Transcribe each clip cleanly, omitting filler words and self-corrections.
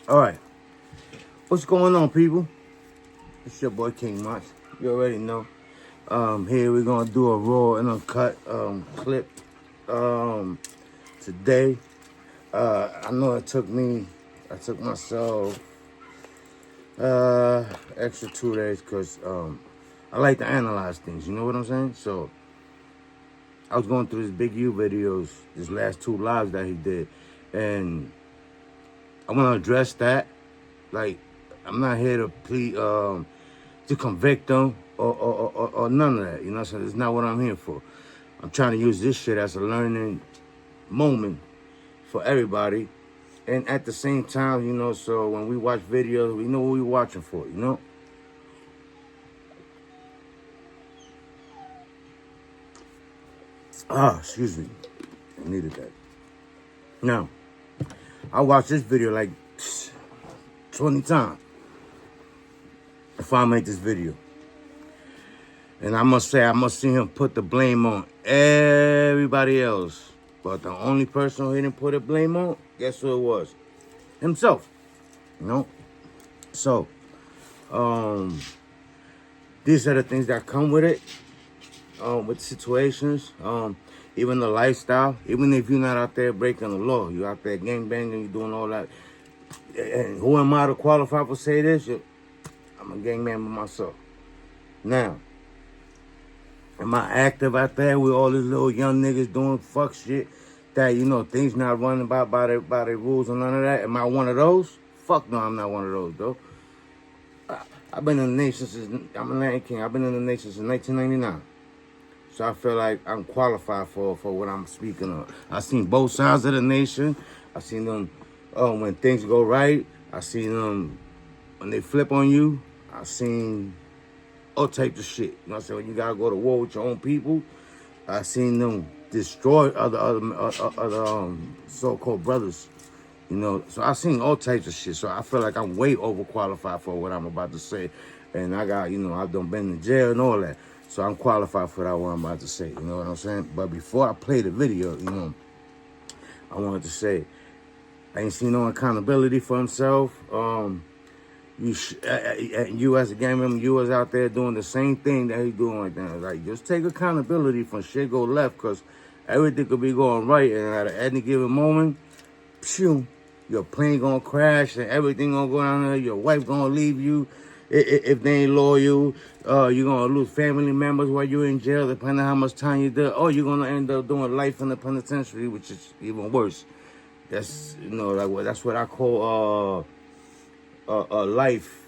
All right, what's going on, people? It's your boy King March. You already know. Here we're gonna do a raw and uncut clip today. I know I took myself extra 2 days because I like to analyze things. You know what I'm saying? So I was going through his Big U videos, his last 2 lives that he did, and I want to address that. Like, I'm not here to plead, to convict them or none of that. You know what I'm saying? It's not what I'm here for. I'm trying to use this shit as a learning moment for everybody. And at the same time, you know, so when we watch videos, we know what we're watching for, you know? Excuse me. I needed that. Now, I watched this video like 20 times before I make this video. And I must see him put the blame on everybody else. But the only person who he didn't put a blame on, guess who it was? Himself. You know? So, these are the things that come with it, with situations, even the lifestyle. Even if you're not out there breaking the law, you're out there gangbanging, you're doing all that. And who am I to qualify for say this? I'm a gangman by myself. Now, am I active out there with all these little young niggas doing fuck shit that, you know, things not running by the rules and none of that? Am I one of those? Fuck no, I'm not one of those, though. I've been in the nation since, I'm a Latin King. I've been in the nation since 1999. So I feel like I'm qualified for what I'm speaking of. I've seen both sides of the nation. I've seen them when things go right. I've seen them when they flip on you. I've seen all types of shit. You know what I'm saying? When you gotta go to war with your own people. I've seen them destroy other so-called brothers. You know, so I've seen all types of shit. So I feel like I'm way overqualified for what I'm about to say. And I got, you know, I've done been in jail and all that. So I'm qualified for that what I'm about to say. You know what I'm saying? But before I play the video, you know, I wanted to say, I ain't seen no accountability for himself. You as a gang member, you was out there doing the same thing that he doing right now. Like, just take accountability from shit go left, because everything could be going right, and at any given moment, phew, your plane gonna crash and everything gonna go down there. Your wife gonna leave you if they ain't loyal. You're gonna lose family members while you're in jail, depending on how much time you did. Or you're gonna end up doing life in the penitentiary, which is even worse. That's, you know, like, that's what I call life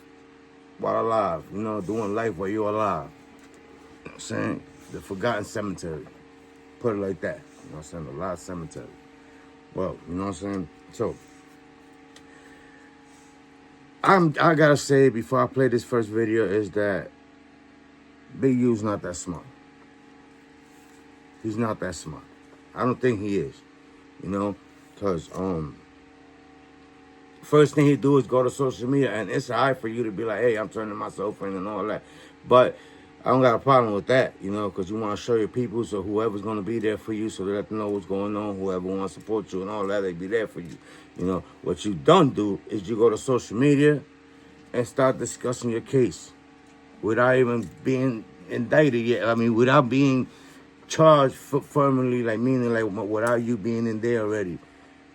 while alive. You know, doing life while you're alive. You know what I'm saying? The forgotten cemetery. Put it like that. You know what I'm saying? The lost cemetery. Well, you know what I'm saying? So, I gotta say before I play this first video is that Big U's not that smart. He's not that smart. I don't think he is. You know? Because, first thing he do is go to social media, and it's all right for you to be like, hey, I'm turning myself in and all that. But I don't got a problem with that, you know, because you want to show your people, so whoever's going to be there for you, so they let them know what's going on, whoever wants to support you and all that, they be there for you. You know, what you don't do is you go to social media and start discussing your case without even being indicted yet. I mean, without being charged firmly, like, meaning, like, without you being in there already.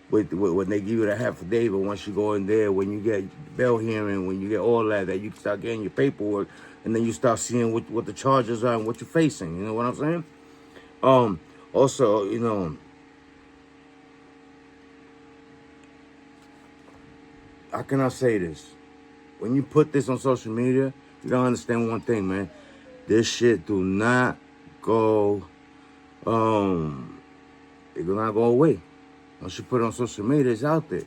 When they give you the half a day, but once you go in there, when you get bail hearing, when you get all that you start getting your paperwork, and then you start seeing what the charges are and what you're facing. You know what I'm saying? Also, you know, how can I say this? When you put this on social media, you gotta understand one thing, man. This shit do not go, it do not go away. Once you put it on social media, it's out there.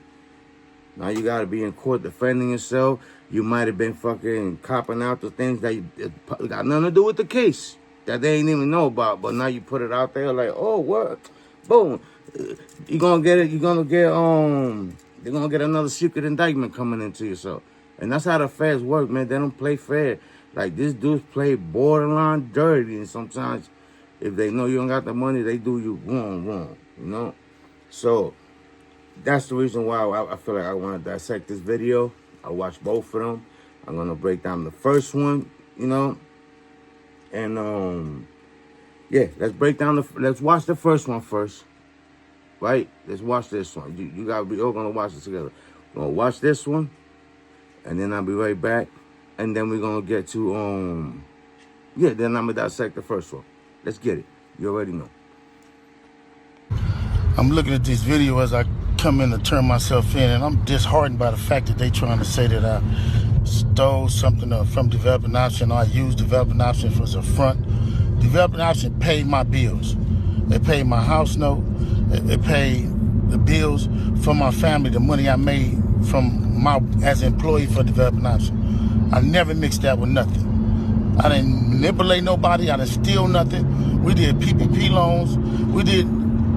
Now you gotta be in court defending yourself. You might have been fucking copping out the things that got nothing to do with the case that they ain't even know about. But now you put it out there like, oh, what? Boom. You're gonna get it. You're gonna get they're gonna get another secret indictment coming into yourself. And that's how the feds work, man. They don't play fair. Like, this dudes play borderline dirty, and sometimes if they know you don't got the money, they do you wrong, you know? So that's the reason why I feel like I want to dissect this video. I watched both of them. I'm gonna break down the first one, and yeah, let's watch the first one first, right? Let's watch this one. You gotta be all gonna watch it together. We're gonna watch this one, and then I'll be right back, and then we're gonna get to yeah, then I'm gonna dissect the first one. Let's get it. You already know. I'm looking at this video as I come in to turn myself in, and I'm disheartened by the fact that they trying to say that I stole something from Developing Option, or I used Developing Option as a front. Developing Option paid my bills. They paid my house note. They paid the bills for my family, the money I made as an employee for Developing Option. I never mixed that with nothing. I didn't manipulate nobody. I didn't steal nothing. We did PPP loans. We did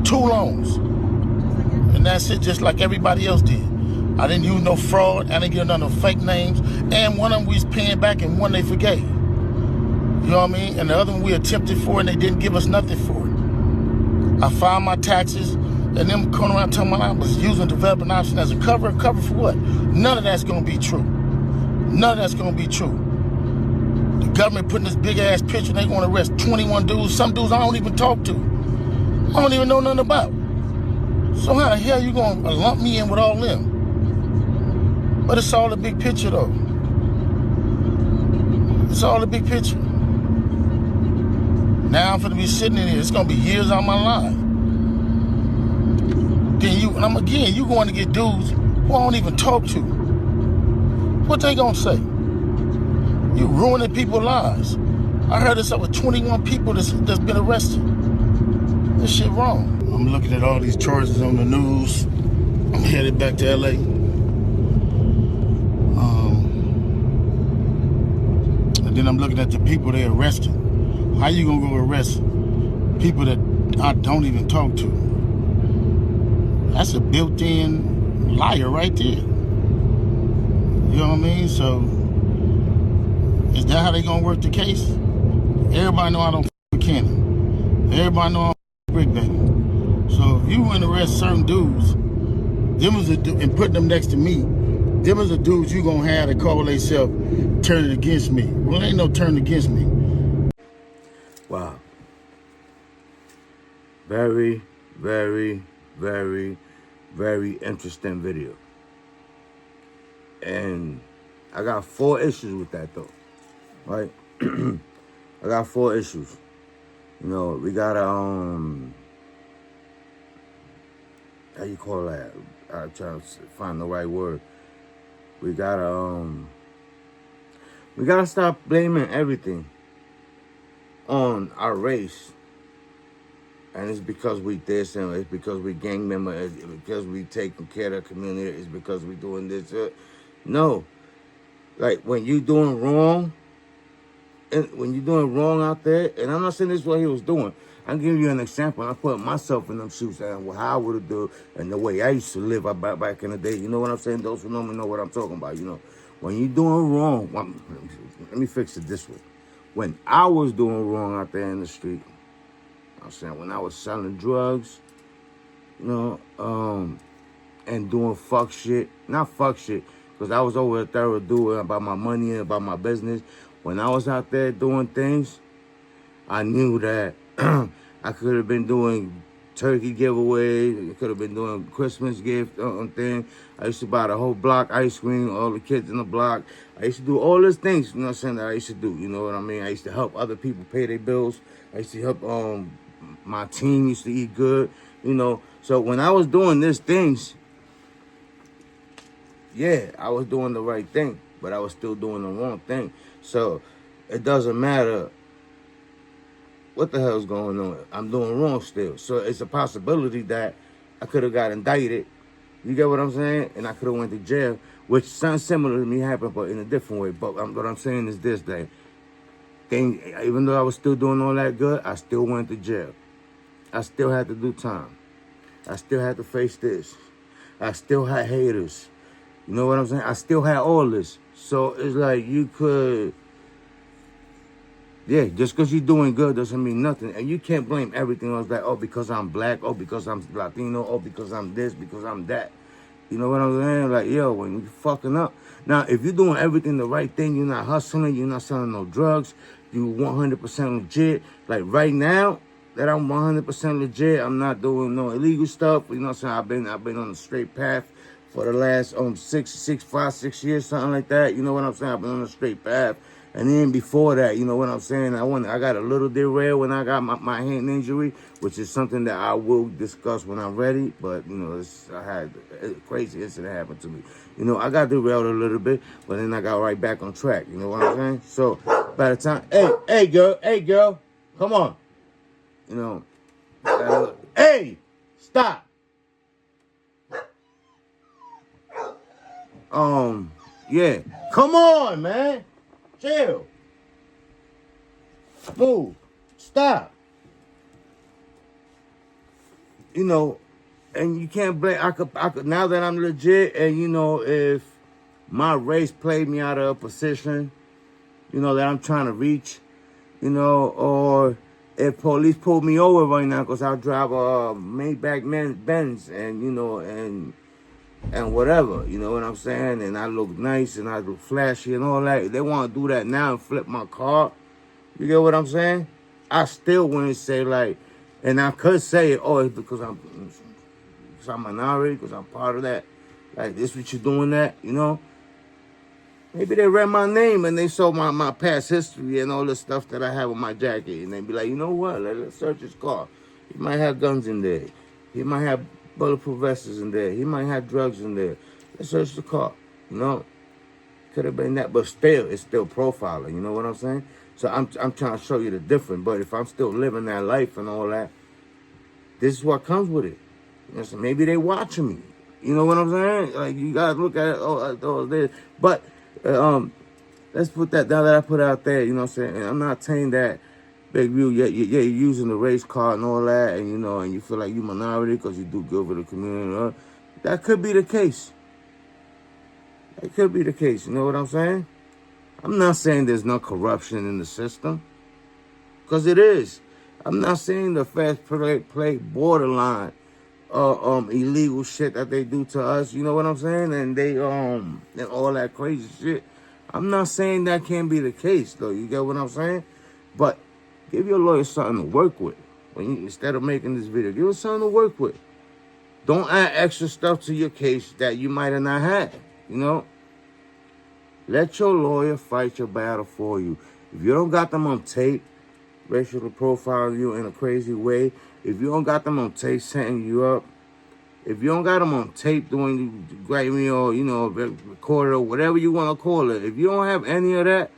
2 loans. And that's it, just like everybody else did. I didn't use no fraud. I didn't give none of no fake names. And one of them we was paying back and one they forgave. You know what I mean? And the other one we attempted for and they didn't give us nothing for it. I filed my taxes and them coming around telling me I was using Developing Option as a cover. Cover for what? None of that's going to be true. None of that's going to be true. The government putting this big ass picture, they going to arrest 21 dudes. Some dudes I don't even talk to. I don't even know nothing about. So how the hell you going to lump me in with all them? But it's all the big picture though. It's all the big picture. Now I'm going to be sitting in here. It's going to be years out of my life. Then you going to get dudes who I don't even talk to. What they going to say? You ruining people's lives. I heard it's over 21 people that's been arrested. This shit wrong. I'm looking at all these charges on the news. I'm headed back to LA. And then I'm looking at the people they arrested. How you gonna go arrest people that I don't even talk to? That's a built-in liar right there. You know what I mean? So, is that how they gonna work the case? Everybody know I don't f with Cannon. Everybody know I don't f with Brick Baby. So if you went to arrest certain dudes, and put them next to me, them is the dudes you gonna have to call themselves turning against me. Well, ain't no turn against me. Wow. Very, very, very, very interesting video. And I got 4 issues with that though, right? I got 4 issues. We gotta, how you call that? I'm trying to find the right word. We gotta stop blaming everything on our race. And it's because we this, and it's because we gang member, it's because we taking care of the community, it's because we doing this. No. Like, when you doing wrong, out there, and I'm not saying this is what he was doing. I'm giving you an example. I put myself in them shoes and how I would have done, and the way I used to live back in the day. You know what I'm saying? Those who know me know what I'm talking about. When you doing wrong, let me fix it this way. When I was doing wrong out there in the street, I'm saying when I was selling drugs, and doing fuck shit, not fuck shit, because I was over there doing about my money and about my business. When I was out there doing things, I knew that I could have been doing turkey giveaways. I could have been doing Christmas gift thing. I used to buy the whole block ice cream, all the kids in the block. I used to do all these things, that I used to do, you know what I mean? I used to help other people pay their bills. I used to help my team used to eat good, So when I was doing these things, yeah, I was doing the right thing, but I was still doing the wrong thing. So it doesn't matter what the hell's going on. I'm doing wrong still. So it's a possibility that I could have got indicted. You get what I'm saying? And I could have went to jail, which sounds similar to me happened, but in a different way. But what I'm saying is this, that even though I was still doing all that good, I still went to jail. I still had to do time. I still had to face this. I still had haters. You know what I'm saying? I still had all this. So it's like you could Yeah, just because you're doing good doesn't mean nothing. And you can't blame everything else like, oh, because I'm black, oh, because I'm Latino, oh, because I'm this, because I'm that. You know what I'm saying? Like, yo, when you fucking up. Now, if you're doing everything the right thing, you're not hustling, you're not selling no drugs, you 100% legit. Like right now, that I'm 100% legit, I'm not doing no illegal stuff. You know what I'm saying? I've been on the straight path for the last 6 years, something like that. You know what I'm saying? I've been on the straight path. And then before that, you know what I'm saying? I got a little derailed when I got my hand injury, which is something that I will discuss when I'm ready. But you know, I had a crazy incident happen to me. You know, I got derailed a little bit, but then I got right back on track. You know what I'm saying? So by the time, hey girl, come on. You know, hey, stop. Yeah, come on, man. Chill. Move. Stop. You know, and you can't blame. I could. Now that I'm legit, and you know, if my race played me out of a position, you know, that I'm trying to reach, you know, or if police pulled me over right now because I drive a Maybach Benz, and you know, and whatever, you know what I'm saying? And I look nice and I look flashy and all that. They want to do that now and flip my car. You get what I'm saying? I still wouldn't say like, and I could say, oh, it's because I'm minority, because I'm part of that. Like, this what you doing that, you know? Maybe they read my name and they saw my past history and all the stuff that I have on my jacket. And they be like, you know what? Let's search his car. He might have guns in there. He might have bulletproof vests in there. He might have drugs in there. Let's search the car. You know? Could have been that. But still, it's still profiling. You know what I'm saying? So I'm trying to show you the difference. But if I'm still living that life and all that, this is what comes with it. You know, so maybe they watching me. You know what I'm saying? Like, you gotta look at it. Oh, this. But let's put that down that I put out there. You know what I'm saying? And I'm not saying that big view. Yeah, you're using the race card and all that, and you know, and you feel like you minority because you do good for the community. That could be the case. That could be the case. You know what I'm saying? I'm not saying there's no corruption in the system, because it is. I'm not saying the fast play borderline illegal shit that they do to us. You know what I'm saying? And they and all that crazy shit. I'm not saying that can't be the case though. You get what I'm saying? But give your lawyer something to work with. Instead of making this video, give him something to work with. Don't add extra stuff to your case that you might have not had. You know? Let your lawyer fight your battle for you. If you don't got them on tape, racially profiling you in a crazy way, if you don't got them on tape setting you up, if you don't got them on tape doing gravy or, you know, recorder or whatever you want to call it, if you don't have any of that,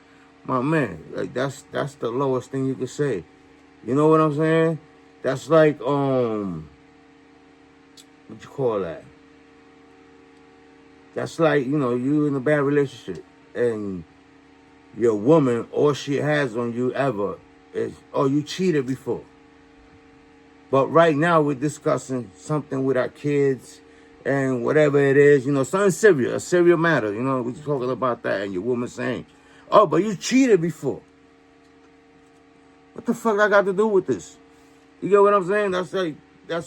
my man, like that's the lowest thing you can say. You know what I'm saying? That's like, what you call that? That's like, you know, you in a bad relationship and your woman, all she has on you ever is, oh, you cheated before. But right now we're discussing something with our kids and whatever it is, you know, something serious, a serious matter, you know, we're talking about that and your woman saying, oh, but you cheated before. What the fuck I got to do with this? You get what I'm saying? That's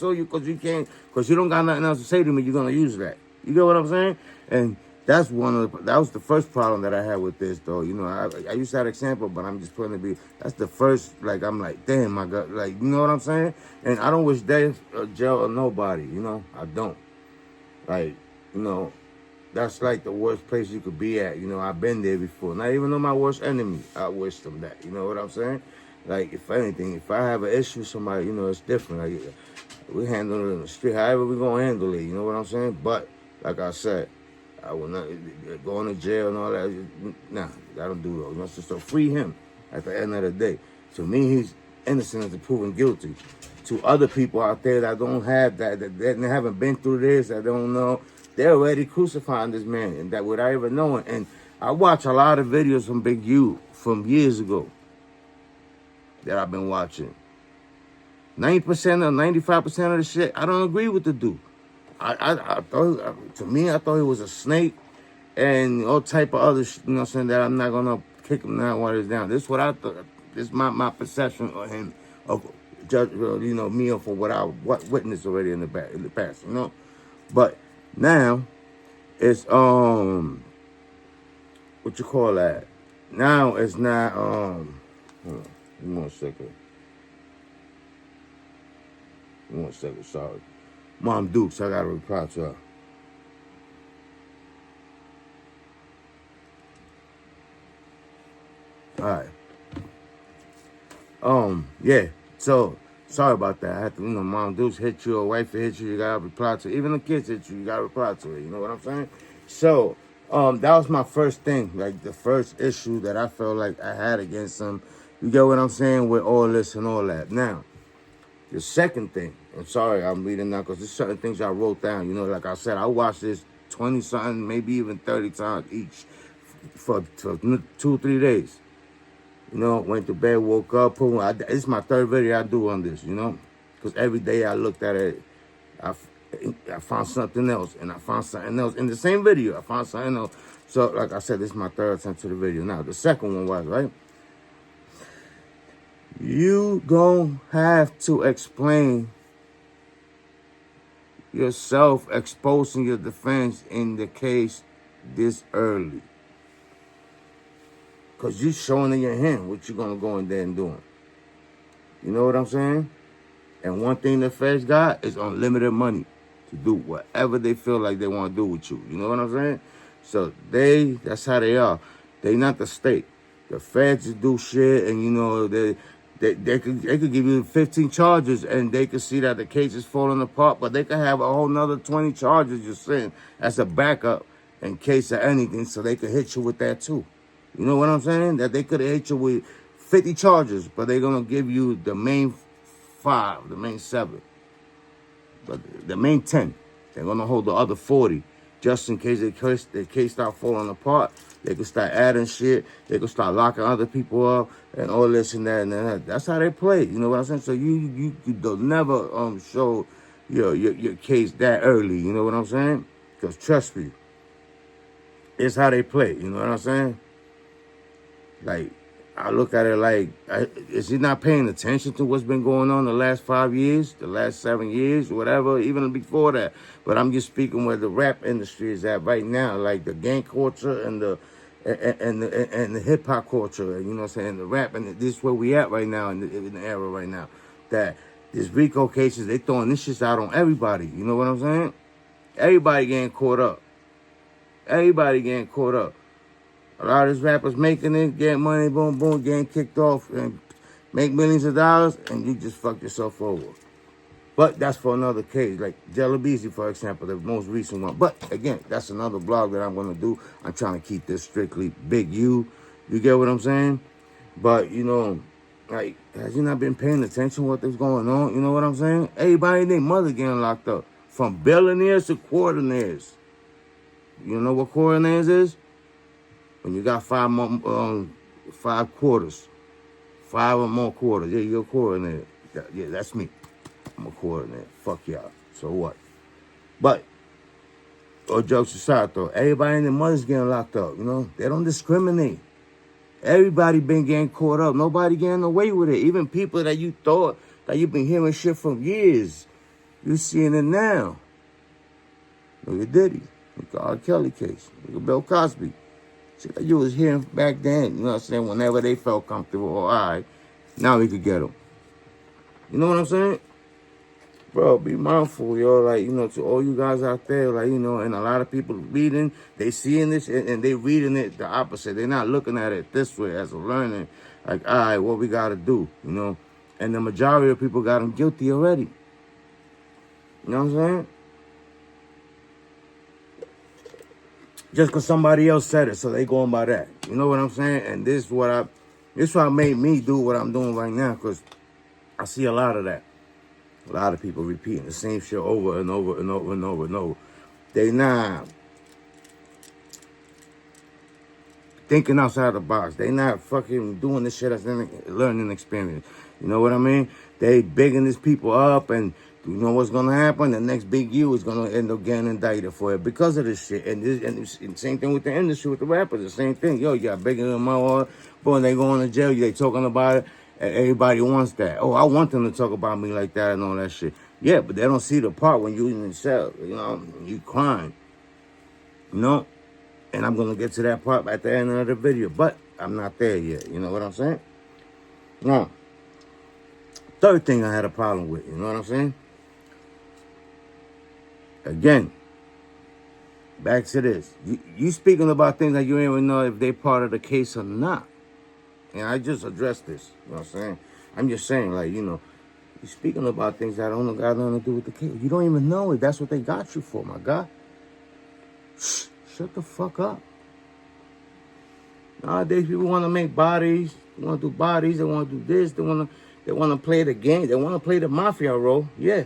all you, because you don't got nothing else to say to me, you're going to use that. You get what I'm saying? And that was the first problem that I had with this, though. You know, I used that example, but I'm just putting it be, that's the first, like, I'm like, damn, my God, like, you know what I'm saying? And I don't wish death or jail or nobody, you know? I don't. Like, you know, that's like the worst place you could be at. You know, I've been there before. Not even though my worst enemy, I wish them that. You know what I'm saying? Like, if anything, if I have an issue with somebody, you know, it's different. Like, we handle it in the street, however we going to handle it, you know what I'm saying? But, like I said, I will not go into jail and all that. Nah, I don't do those. Just to free him at the end of the day. To me, he's innocent until proven guilty. To other people out there that don't have that haven't been through this, that don't know, they're already crucifying this man, and that without even knowing. And I watch a lot of videos from Big U from years ago that I've been watching. 90% or 95% of the shit, I don't agree with the dude. I thought, to me, I thought he was a snake and all type of other shit, you know what I'm saying, that I'm not going to kick him down while he's down. This is what I thought. This is my perception of him, of judge, me for what witnessed already in the past, But now it's what you call that? Now it's not hold on, give me 1 second. Give me 1 second, sorry. Mom Dukes, I gotta reply to her. Alright. Yeah. So sorry about that. I had to, Mom Dukes hit you, or wife hit you, you gotta reply to it. Even the kids hit you, you gotta reply to it. You know what I'm saying? So, that was my first thing, like the first issue that I felt like I had against him. You get what I'm saying with all this and all that. Now, the second thing, I'm sorry, I'm reading now because there's certain things I wrote down. Like I said, I watched this 20-something, maybe even 30 times each for 2-3 days. Went to bed, woke up, boom. This is my third video I do on this, because every day I looked at it, I found something else, and I found something else. In the same video, I found something else. So, like I said, this is my third attempt to the video. Now, the second one was, right? You gonna have to explain yourself exposing your defense in the case this early. Because you showing in your hand what you're going to go in there and doing. You know what I'm saying? And one thing the feds got is unlimited money to do whatever they feel like they want to do with you. You know what I'm saying? So that's how they are. They not the state. The feds just do shit, and they could give you 15 charges, and they could see that the case is falling apart, but they could have a whole nother 20 charges just sitting as a backup in case of anything, so they could hit you with that too. You know what I'm saying? That they could have hit you with 50 charges, but they're gonna give you the main 5, the main 7, but the main 10. They're gonna hold the other 40 just in case the case start falling apart. They could start adding shit. They could start locking other people up and all this and that and that. That's how they play. You know what I'm saying? So you don't never show your case that early. You know what I'm saying? Because trust me, it's how they play. You know what I'm saying? Like, I look at it like, is he not paying attention to what's been going on the last 5 years, the last 7 years, whatever, even before that? But I'm just speaking where the rap industry is at right now, like the gang culture and the hip hop culture, and you know what I'm saying, the rap, and this is where we at right now in the era right now. That these RICO cases, they throwing this shit out on everybody. You know what I'm saying? Everybody getting caught up. Everybody getting caught up. A lot of these rappers making it, getting money, boom, boom, getting kicked off, and make millions of dollars, and you just fuck yourself over. But that's for another case, like Jellybeezy, for example, the most recent one. But again, that's another blog that I'm going to do. I'm trying to keep this strictly Big U. You get what I'm saying? But, like, has you not been paying attention to what's going on? You know what I'm saying? Everybody and their mother getting locked up. From billionaires to quarternaires. You know what quarternaires is? When you got 5 quarters, 5 or more quarters, yeah, you're a quarternaire. Yeah, that's me. I'm a quarternaire. Fuck y'all. So what? But, all jokes aside though, everybody and their mother's getting locked up, They don't discriminate. Everybody been getting caught up. Nobody getting away with it. Even people that you thought that you've been hearing shit from years, you seeing it now. Look at Diddy. Look at R. Kelly case. Look at Bill Cosby. Shit that you was hearing back then, you know what I'm saying, whenever they felt comfortable, all right, now we could get them. You know what I'm saying? Bro, be mindful, yo, like, to all you guys out there, like, and a lot of people reading, they seeing this, and they reading it the opposite. They're not looking at it this way as a learning, like, all right, what we got to do, And the majority of people got them guilty already. You know what I'm saying? Just because somebody else said it, so they going by that. You know what I'm saying? And this is what made me do what I'm doing right now, because I see a lot of that. A lot of people repeating the same shit over and over and over and over and over. They not thinking outside the box. They not fucking doing this shit as a learning experience. You know what I mean? They bigging these people up and You know what's gonna happen? The next big you is gonna end up getting indicted for it because of this shit. And same thing with the industry, with the rappers. The same thing. Yo, you got bigger than my heart. Boy, they going to jail. They talking about it. And everybody wants that. Oh, I want them to talk about me like that and all that shit. Yeah, but they don't see the part when you in the cell. You know, you crying. You know? And I'm gonna get to that part at the end of the video. But I'm not there yet. You know what I'm saying? Now, third thing I had a problem with. You know what I'm saying? Again, back to this. You speaking about things that you ain't even know if they part of the case or not. And I just addressed this. You know what I'm saying? I'm just saying, like, you know, you speaking about things that don't got nothing to do with the case. You don't even know it. That's what they got you for, my guy. Shut the fuck up. Nowadays, people want to make bodies. They want to do bodies. They want to do this. They want to play the game. They want to play the mafia role. Yeah.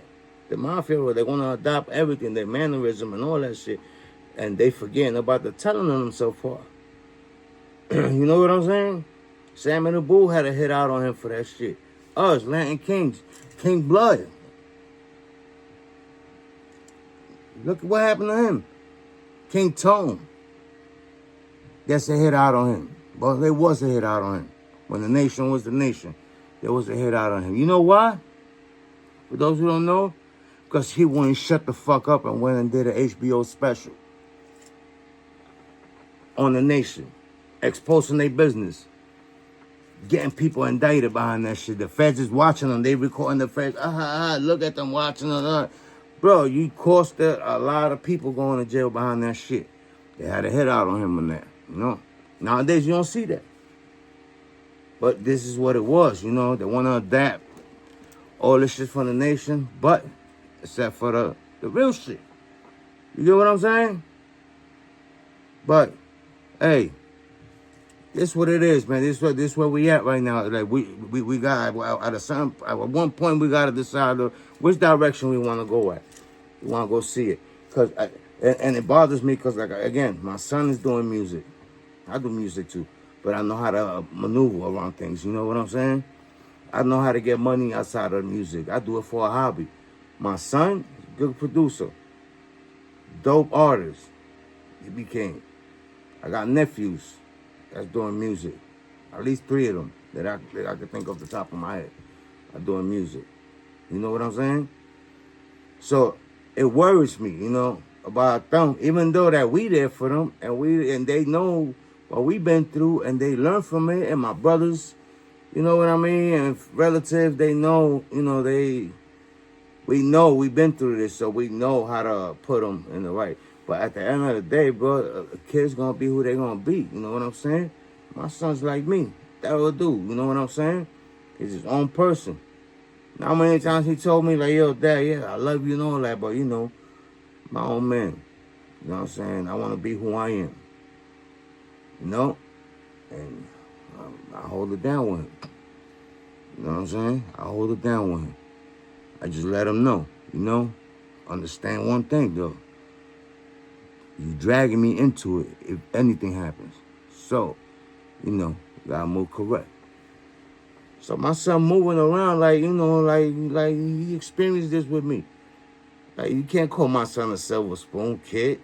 The mafia, they want to adopt everything, their mannerism and all that shit. And they forgetting about the telling of them so far. You know what I'm saying? Sam and the Bull had a hit out on him for that shit. Us, Latin Kings, King Blood. Look at what happened to him. King Tone. That's a hit out on him. Well, there was a hit out on him. When the nation was the nation, there was a hit out on him. You know why? For those who don't know, because he wouldn't shut the fuck up and went and did an HBO special on the nation, exposing their business, getting people indicted behind that shit. The feds is watching them. They recording the feds. Look at them watching them. Bro, you cost a lot of people going to jail behind that shit. They had a hit out on him on that, you know. Nowadays, you don't see that. But this is what it was, you know. They want to adapt all this shit from the nation, but except for the real shit. You get what I'm saying? But, hey, this what it is, man. This where we at right now. Like we got at one point we gotta decide which direction we want to go at. We want to go see it, and it bothers me because, like, again, my son is doing music. I do music too, but I know how to maneuver around things. You know what I'm saying? I know how to get money outside of music. I do it for a hobby. My son, good producer, dope artist. He became. I got nephews that's doing music. At least 3 of them that I can think off the top of my head are doing music. You know what I'm saying? So it worries me, you know, about them. Even though that we there for them and they know what we've been through and they learn from it. And my brothers, you know what I mean, and relatives, they know, you know, we know we've been through this, so we know how to put them in the right. But at the end of the day, bro, a kid's gonna be who they gonna be. You know what I'm saying? My son's like me. That will do. You know what I'm saying? He's his own person. Now, many times he told me, like, yo, Dad, yeah, I love you and all that, but, you know, my own man. You know what I'm saying? I want to be who I am. You know? And I hold it down with him. You know what I'm saying? I hold it down with him. I just let him know, you know? Understand one thing, though. You dragging me into it if anything happens. So, you know, you gotta move correct. So my son moving around like, you know, like he experienced this with me. Like, you can't call my son a silver spoon kid.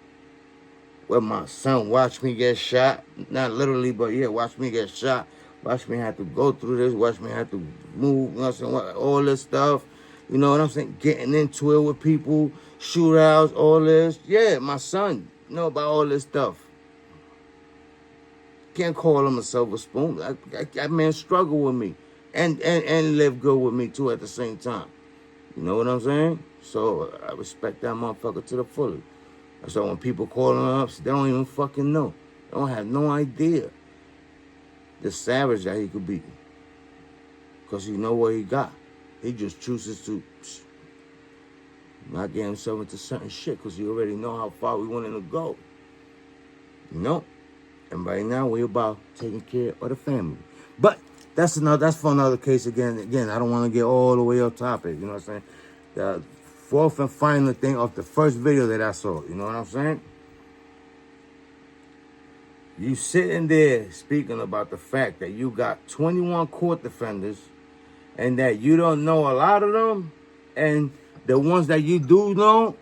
Where my son watched me get shot. Not literally, but yeah, watch me get shot. Watch me have to go through this. Watch me have to move, you know what I'm saying? All this stuff. You know what I'm saying? Getting into it with people, shootouts, all this. Yeah, my son know about all this stuff. Can't call him a silver spoon. That man struggled with me and live good with me too at the same time. You know what I'm saying? So I respect that motherfucker to the fullest. So when people call him up, they don't even fucking know. They don't have no idea the savage that he could be. Because he know what he got. He just chooses to not get himself into certain shit because he already know how far we wanted to go. You know? And right now, we're about taking care of the family. But that's for another case again. Again, I don't want to get all the way off topic. You know what I'm saying? The fourth and final thing of the first video that I saw. You know what I'm saying? You sitting there speaking about the fact that you got 21 court defenders and that you don't know a lot of them. And The ones that you do know,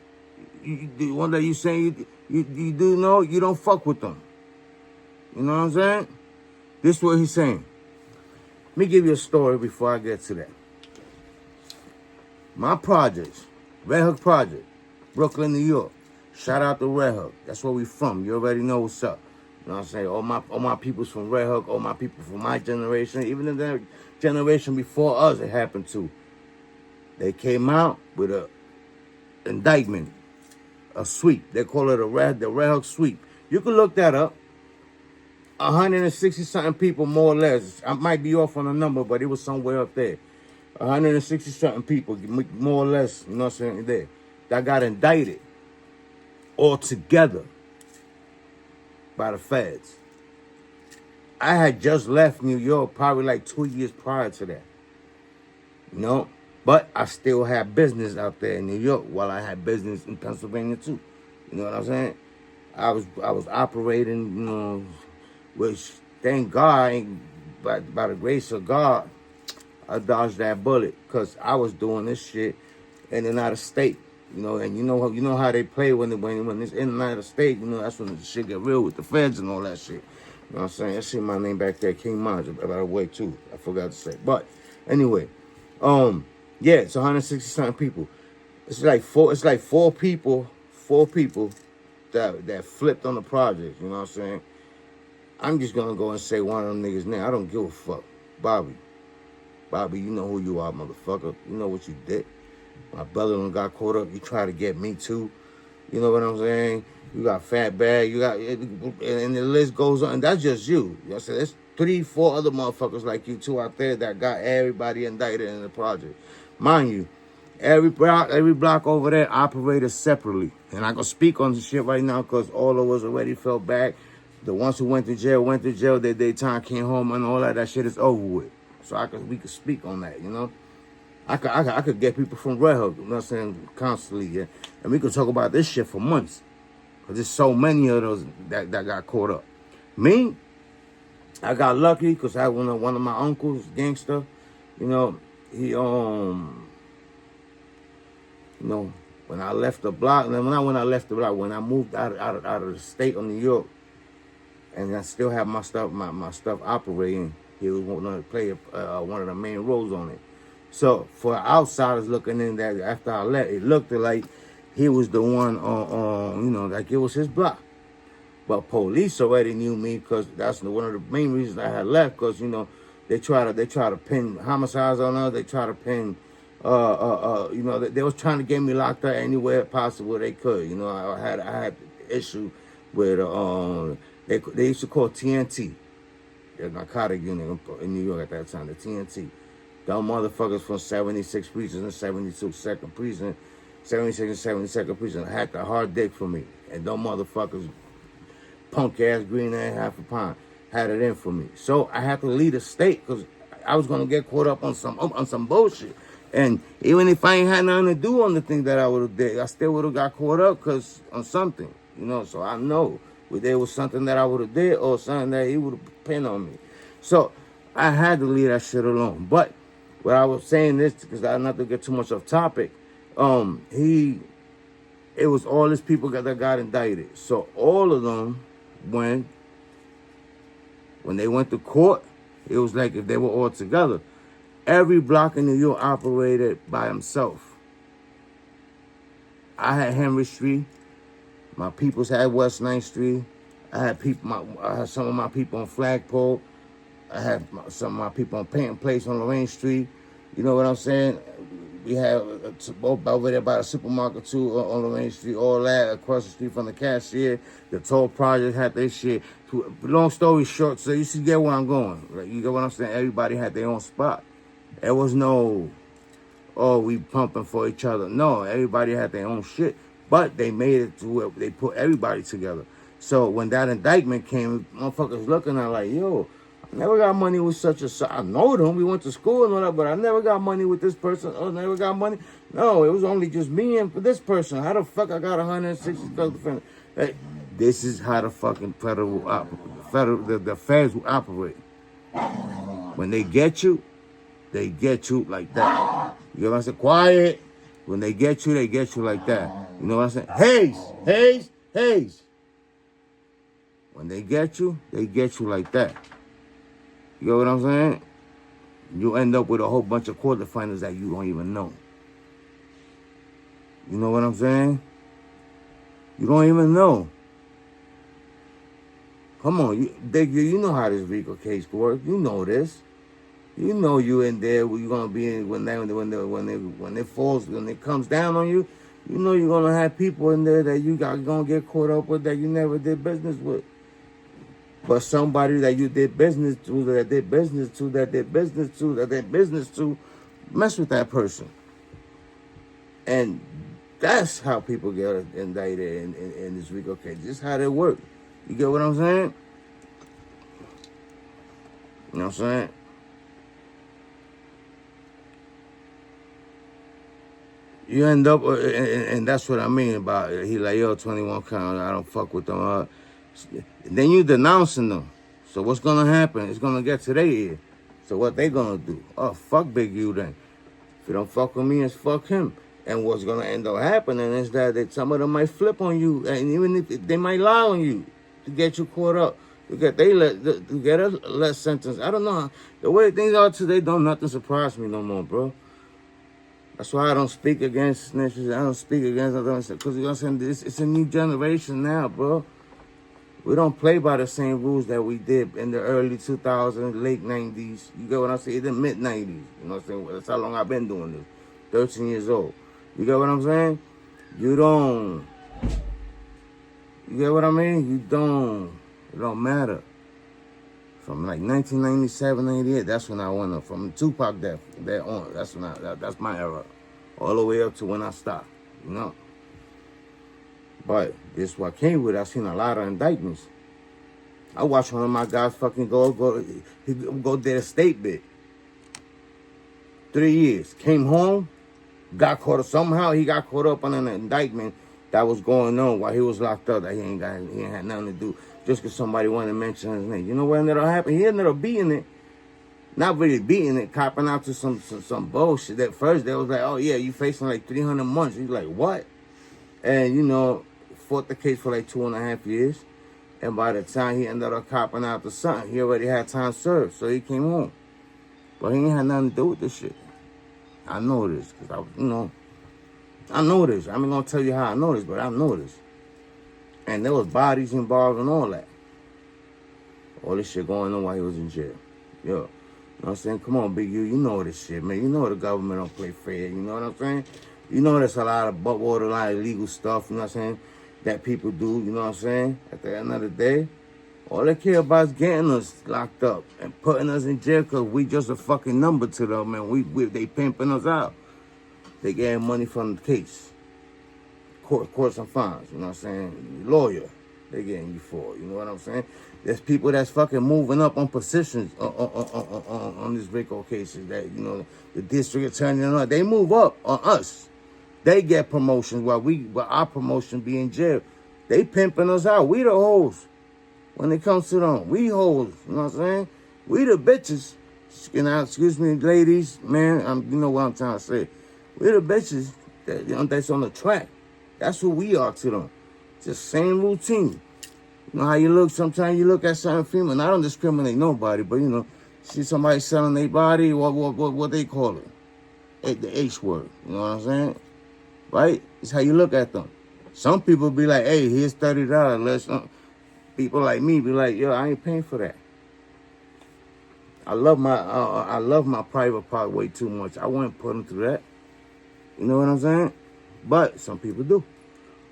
the one that you saying you do know, you don't fuck with them. You know what I'm saying? This is what he's saying. Let me give you a story before I get to that. My projects, Red Hook Project, Brooklyn, New York. Shout out to Red Hook. That's where we from. You already know what's up. You know what I'm saying? All my people's from Red Hook, all my people from my generation, even in the generation before us it happened to. They came out with a indictment, a sweep. They call it the Red Hook sweep. You can look that up. 160 something people, more or less. I might be off on the number, but it was somewhere up there. 160 something people, more or less, you know what I'm saying, there, that got indicted all together by the feds. I had just left New York probably like 2 years prior to that. You know? But I still had business out there in New York while I had business in Pennsylvania too. You know what I'm saying? I was operating, you know, which thank God, by the grace of God, I dodged that bullet because I was doing this shit in and out of state. You know, and you know how they play when it's in and out of state. You know, that's when the shit get real with the feds and all that shit. You know what I'm saying? I see my name back there, King Maj, by the way too. I forgot to say. But anyway, yeah, it's 160 something people. It's like four people that flipped on the project. You know what I'm saying? I'm just gonna go and say one of them niggas' name. I don't give a fuck. Bobby, you know who you are, motherfucker. You know what you did. My brother done got caught up. You try to get me too. You know what I'm saying? You got Fat Bag. You got, and the list goes on. And that's just you. You know what I'm saying? There's 3-4 other motherfuckers like you two out there that got everybody indicted in the project. Mind you, every block over there operated separately. And I can speak on this shit right now because all of us already felt bad. The ones who went to jail, their time came home and all that shit is over with. So we could speak on that, you know? I could get people from Red Hook, you know what I'm saying, constantly, yeah? And we could talk about this shit for months. Because there's so many of those that got caught up. Me, I got lucky because I had one of my uncles, gangster, you know, he, you know, when I left the block, when I moved out of the state of New York, and I still have my stuff operating, he was going to play one of the main roles on it. So for outsiders looking in, that after I left, it looked like he was the one you know, like it was his block. But police already knew me because that's one of the main reasons I had left. Because you know they try to pin homicides on us. They try to pin you know, they was trying to get me locked up anywhere possible they could. You know, I had issue with they used to call TNT, the narcotic unit in New York at that time, the TNT. Dumb motherfuckers from 76 precinct and 72 second precinct, 76 and 72nd precinct had the hard dick for me. And dumb motherfuckers, punk ass green and half a pound, had it in for me. So I had to leave the state because I was gonna get caught up on some bullshit. And even if I ain't had nothing to do on the thing that I would have did, I still would have got caught up because on something, you know. So I know there was something that I would have did or something that he would have pinned on me. So I had to leave that shit alone. But what I was saying this because I not to get too much off topic. It was all these people that got indicted. So all of them, when they went to court, it was like if they were all together. Every block in New York operated by himself. I had Henry Street. My peoples had West 9th Street. I had some of my people on Flagpole. I had some of my people on Painting Place on Lorraine Street. You know what I'm saying? We had both over there by the supermarket too on Lorraine Street, all that across the street from the cashier. The Toll Project had their shit. Long story short, so you see get where I'm going. Like, you get what I'm saying? Everybody had their own spot. There was no, we pumping for each other. No, everybody had their own shit. But they made it to where they put everybody together. So when that indictment came, motherfuckers looking at like, yo, I never got money with such a... I know them. We went to school and all that, but I never got money with this person. Oh, never got money. No, it was only just me and this person. How the fuck I got 160 defendants? Hey, this is how the fucking the feds will operate. When they get you like that. You know what I'm saying? Quiet. When they get you like that. You know what I'm saying? Hayes. When they get you like that. You know what I'm saying? You end up with a whole bunch of quarterfinals that you don't even know. You know what I'm saying? You don't even know. Come on, you know how this RICO case works. You know this. You know you in there. You're gonna be in when it comes down on you. You know you're gonna have people in there that you gonna get caught up with that you never did business with. But somebody that you did business to, mess with that person. And that's how people get indicted in this RICO case. This is how they work. You get what I'm saying? You know what I'm saying? You end up, and that's what I mean about it. He like, yo, 21 count, I don't fuck with them. Then you denouncing them. So what's gonna happen? It's gonna get to their ear. So what they gonna do? Oh, fuck Big U then. If you don't fuck with me, it's fuck him. And what's gonna end up happening is that some of them might flip on you, and even if they might lie on you to get you caught up, to get a less sentence. I don't know. The way things are today, nothing surprise me no more, bro. That's why I don't speak against snitches. I don't speak against others because you know what I'm saying. It's a new generation now, bro. We don't play by the same rules that we did in the early 2000s, late 90s. You get what I'm saying? In the mid 90s. You know what I'm saying? That's how long I've been doing this. 13 years old. You get what I'm saying? You get what I mean? It don't matter. From like 1997, 98, that's when I went up. From Tupac that on, that's my era. All the way up to when I stopped, you know? But this what came with. I seen a lot of indictments. I watched one of my guys fucking go did a state bit. 3 years. Came home, got caught up. Somehow he got caught up on an indictment that was going on while he was locked up that he ain't had nothing to do. Just because somebody wanted to mention his name. You know what ended up happening? He ended up beating it. Not really beating it, copping out to some bullshit. At first, they was like, oh, yeah, you facing like 300 months. He's like, what? And, you know, fought the case for like 2.5 years. And by the time he ended up copping out to something, he already had time served. So he came home. But he ain't had nothing to do with this shit. I know this because I know this. I'm not going to tell you how I know this, but I know this. And there was bodies involved and all that. All this shit going on while he was in jail. Yo, you know what I'm saying? Come on, Big U, you know this shit, man. You know the government don't play fair, you know what I'm saying? You know there's a lot of borderline illegal stuff, you know what I'm saying, that people do, you know what I'm saying? At the end of the day, all they care about is getting us locked up and putting us in jail because we just a fucking number to them, and they pimping us out. They getting money from the case. Courts and fines, you know what I'm saying? Lawyer, they getting you for, you know what I'm saying? There's people that's fucking moving up on positions on these RICO cases that, you know, the district attorney and all, they move up on us. They get promotions while our promotion be in jail. They pimping us out. We the hoes when it comes to them. We hoes, you know what I'm saying? We the bitches. Excuse me, ladies, man, you know what I'm trying to say. We the bitches that's on the track. That's who we are to them. It's the same routine. You know how you look, sometimes you look at certain female, and I don't discriminate nobody, but you know, see somebody selling their body, what they call it. The H word, you know what I'm saying? Right? It's how you look at them. Some people be like, hey, here's $30. Let's people like me be like, yo, I ain't paying for that. I love my private part way too much. I wouldn't put them through that. You know what I'm saying? But some people do.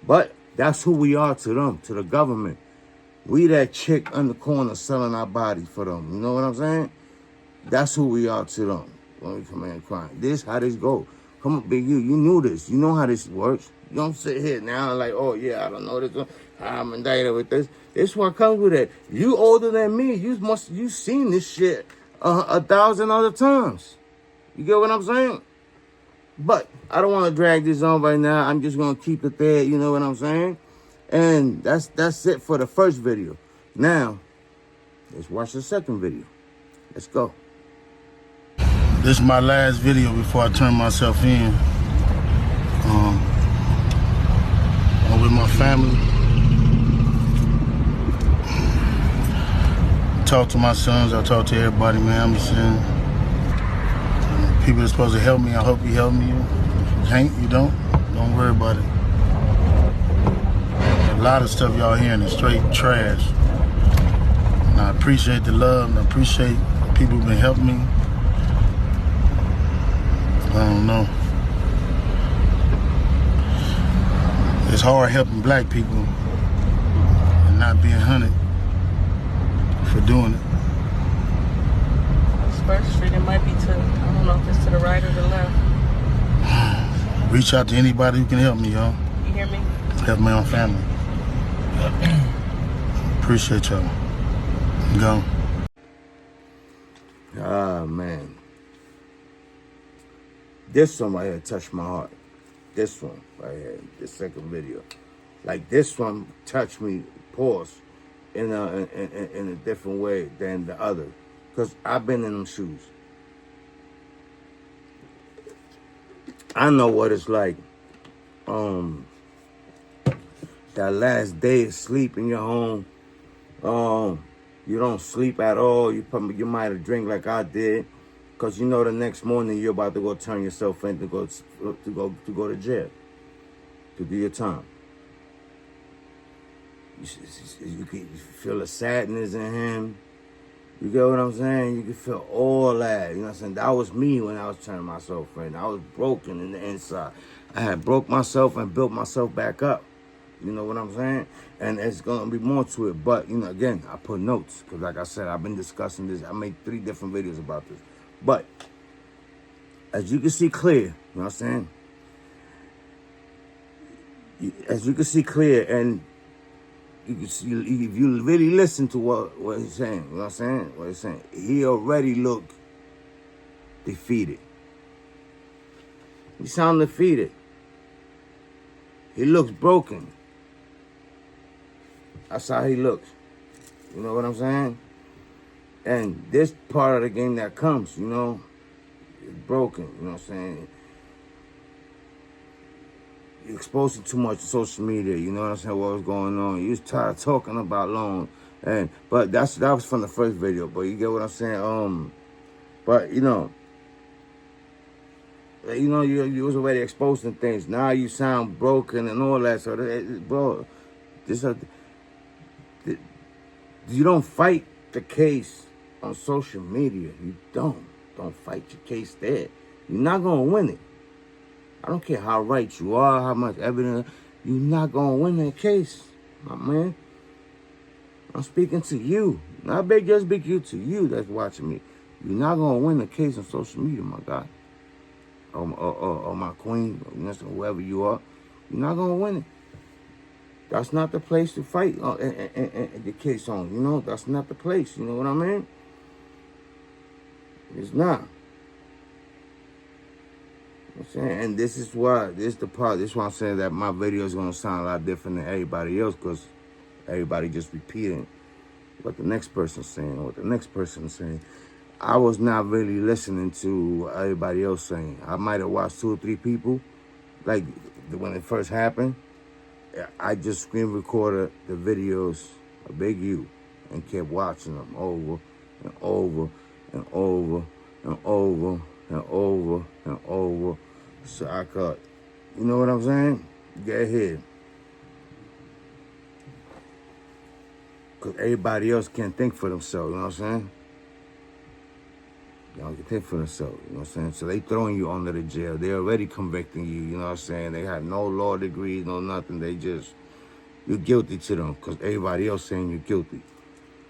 But that's who we are to them, to the government. We that chick on the corner selling our bodies for them. You know what I'm saying? That's who we are to them when we come in crime. This how this go. Come on, Big U, you knew this. You know how this works. You don't sit here now like, oh yeah, I don't know this one. I'm indicted with this. This what comes with it. You older than me. You seen this shit 1,000 other times. You get what I'm saying? But I don't want to drag this on right now. I'm just going to keep it there. You know what I'm saying? And that's it for the first video. Now, let's watch the second video. Let's go. This is my last video before I turn myself in. family. Talk to my sons. I talk to everybody, man. I'm just saying, people that's supposed to help me, I hope you help me. If you can't, you don't. Don't worry about it. A lot of stuff y'all hearing is straight trash. And I appreciate the love, and I appreciate the people who've been helping me. I don't know. It's hard helping black people and not being hunted for doing it. First Street, it might be to, I don't know if it's to the right or the left. Reach out to anybody who can help me, y'all. You hear me? Help my own family. Appreciate y'all. Go. Ah, man. This one right here touched my heart. This one right here, this second video. Like, this one touched me, pause, in a different way than the other. Because I've been in them shoes. I know what it's like. That last day of sleep in your home. You don't sleep at all. You might have drink like I did. Because you know the next morning you're about to go turn yourself in to go to jail. To do your time. You can feel the sadness in him. You get what I'm saying? You can feel all that. You know what I'm saying? That was me when I was turning myself in. I was broken in the inside. I had broke myself and built myself back up. You know what I'm saying? And there's going to be more to it. But, you know, again, I put notes. Because like I said, I've been discussing this. I made 3 different videos about this. But, as you can see clear, you know what I'm saying? As you can see clear, and you can see, if you really listen to what he's saying, you know what I'm saying? What he's saying, he already looked defeated. He sound defeated. He looks broken. That's how he looks. You know what I'm saying? And this part of the game that comes, you know, is broken. You know what I'm saying? You're exposing too much to social media. You know what I'm saying? What was going on? You was tired of talking about loan. But that was from the first video. But you get what I'm saying? But you know, you was already exposing things. Now you sound broken and all that. So, bro, you don't fight the case on social media. You don't fight your case there. You're not gonna win it. I don't care how right you are, how much evidence. You're not gonna win that case, my man. I'm speaking to you. Not just big you, to you that's watching me. You're not gonna win the case on social media, my guy. Or my queen, or whoever you are. You're not gonna win it. That's not the place to fight the case on. You know, that's not the place. You know what I mean? It's not. You know what I'm saying? And this is why I'm saying that my video is going to sound a lot different than everybody else, because everybody just repeating what the next person's saying or what the next person is saying. I was not really listening to what everybody else saying. I might have watched 2 or 3 people, like when it first happened. I just screen recorded the videos of Big U and kept watching them over and over and over and over and over and over, so I could, you know what I'm saying? Get ahead. Because everybody else can't think for themselves, you know what I'm saying? Y'all can think for themselves, you know what I'm saying? So they throwing you under the jail. They already convicting you, you know what I'm saying? They have no law degrees, no nothing. They just, you're guilty to them because everybody else saying you're guilty.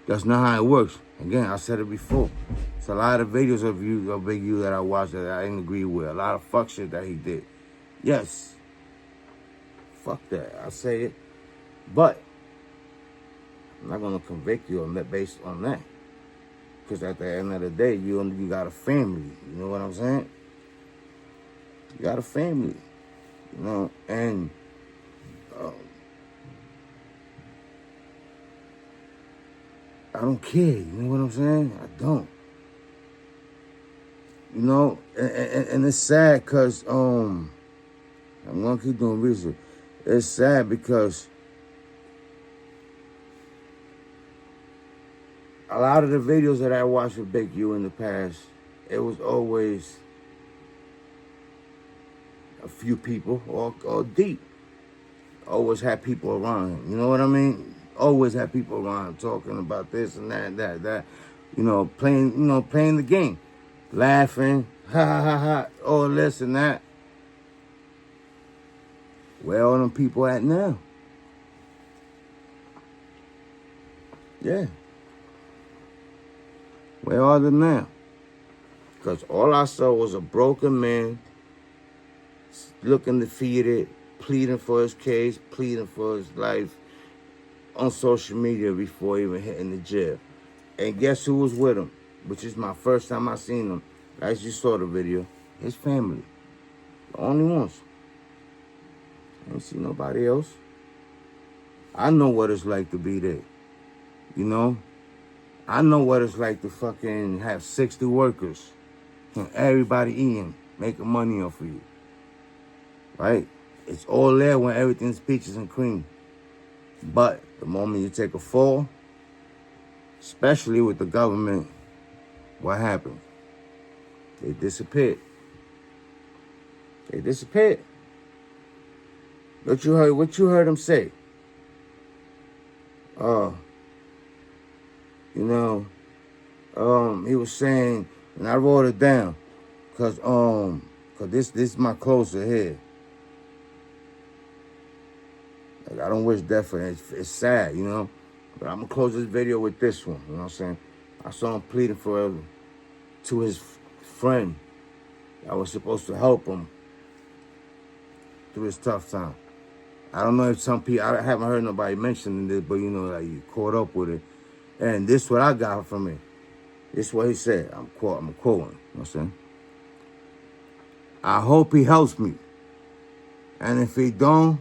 That's not how it works. Again, I said it before. It's a lot of videos of Big U that I watched that I didn't agree with. A lot of fuck shit that he did. Yes. Fuck that. I say it. But I'm not going to convict you on that based on that. Because at the end of the day, you got a family. You know what I'm saying? You got a family. You know, and I don't care. You know what I'm saying? I don't. You know, and it's sad because I'm going to keep doing research. It's sad because a lot of the videos that I watched with Big U in the past, it was always a few people or deep. Always had people around him. You know what I mean? Always had people around him talking about this and that. Playing the game, laughing, ha ha ha ha, all this and that. Where all them people at now? Yeah. Where are they now? Because all I saw was a broken man looking defeated, pleading for his case, pleading for his life on social media before even hitting the jail. And guess who was with him? Which is my first time I seen him. As you saw the video, his family. The only ones. I ain't see nobody else. I know what it's like to be there. You know? I know what it's like to fucking have 60 workers and everybody eating, making money off of you. Right? It's all there when everything's peaches and cream. But the moment you take a fall, especially with the government, what happens? They disappeared. They disappeared. What you heard him say? He was saying, and I wrote it down, cause this is my closer here. Like, I don't wish death for him. It's sad, you know. But I'm gonna close this video with this one. You know what I'm saying? I saw him pleading to his friend that was supposed to help him through his tough time. I don't know if some people, I haven't heard nobody mentioning this, but you know, like you caught up with it. And this is what I got from it. This is what he said. I'm quoting. You know what I'm saying? I hope he helps me. And if he don't,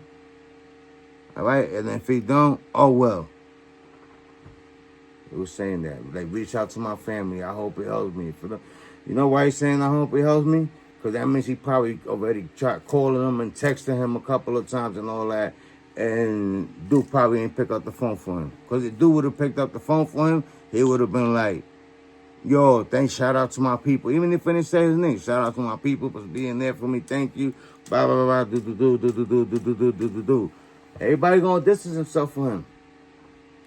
all right? And if he don't, oh well. He was saying that. Like, reach out to my family. I hope he helps me. You know why he's saying I hope he helps me? Because that means he probably already tried calling him and texting him a couple of times and all that. And dude probably ain't pick up the phone for him. Because if dude would have picked up the phone for him, he would have been like, yo, thanks, shout out to my people. Even if he didn't say his name, shout out to my people for being there for me. Thank you. Blah, blah, blah, do. Everybody gonna distance himself from him.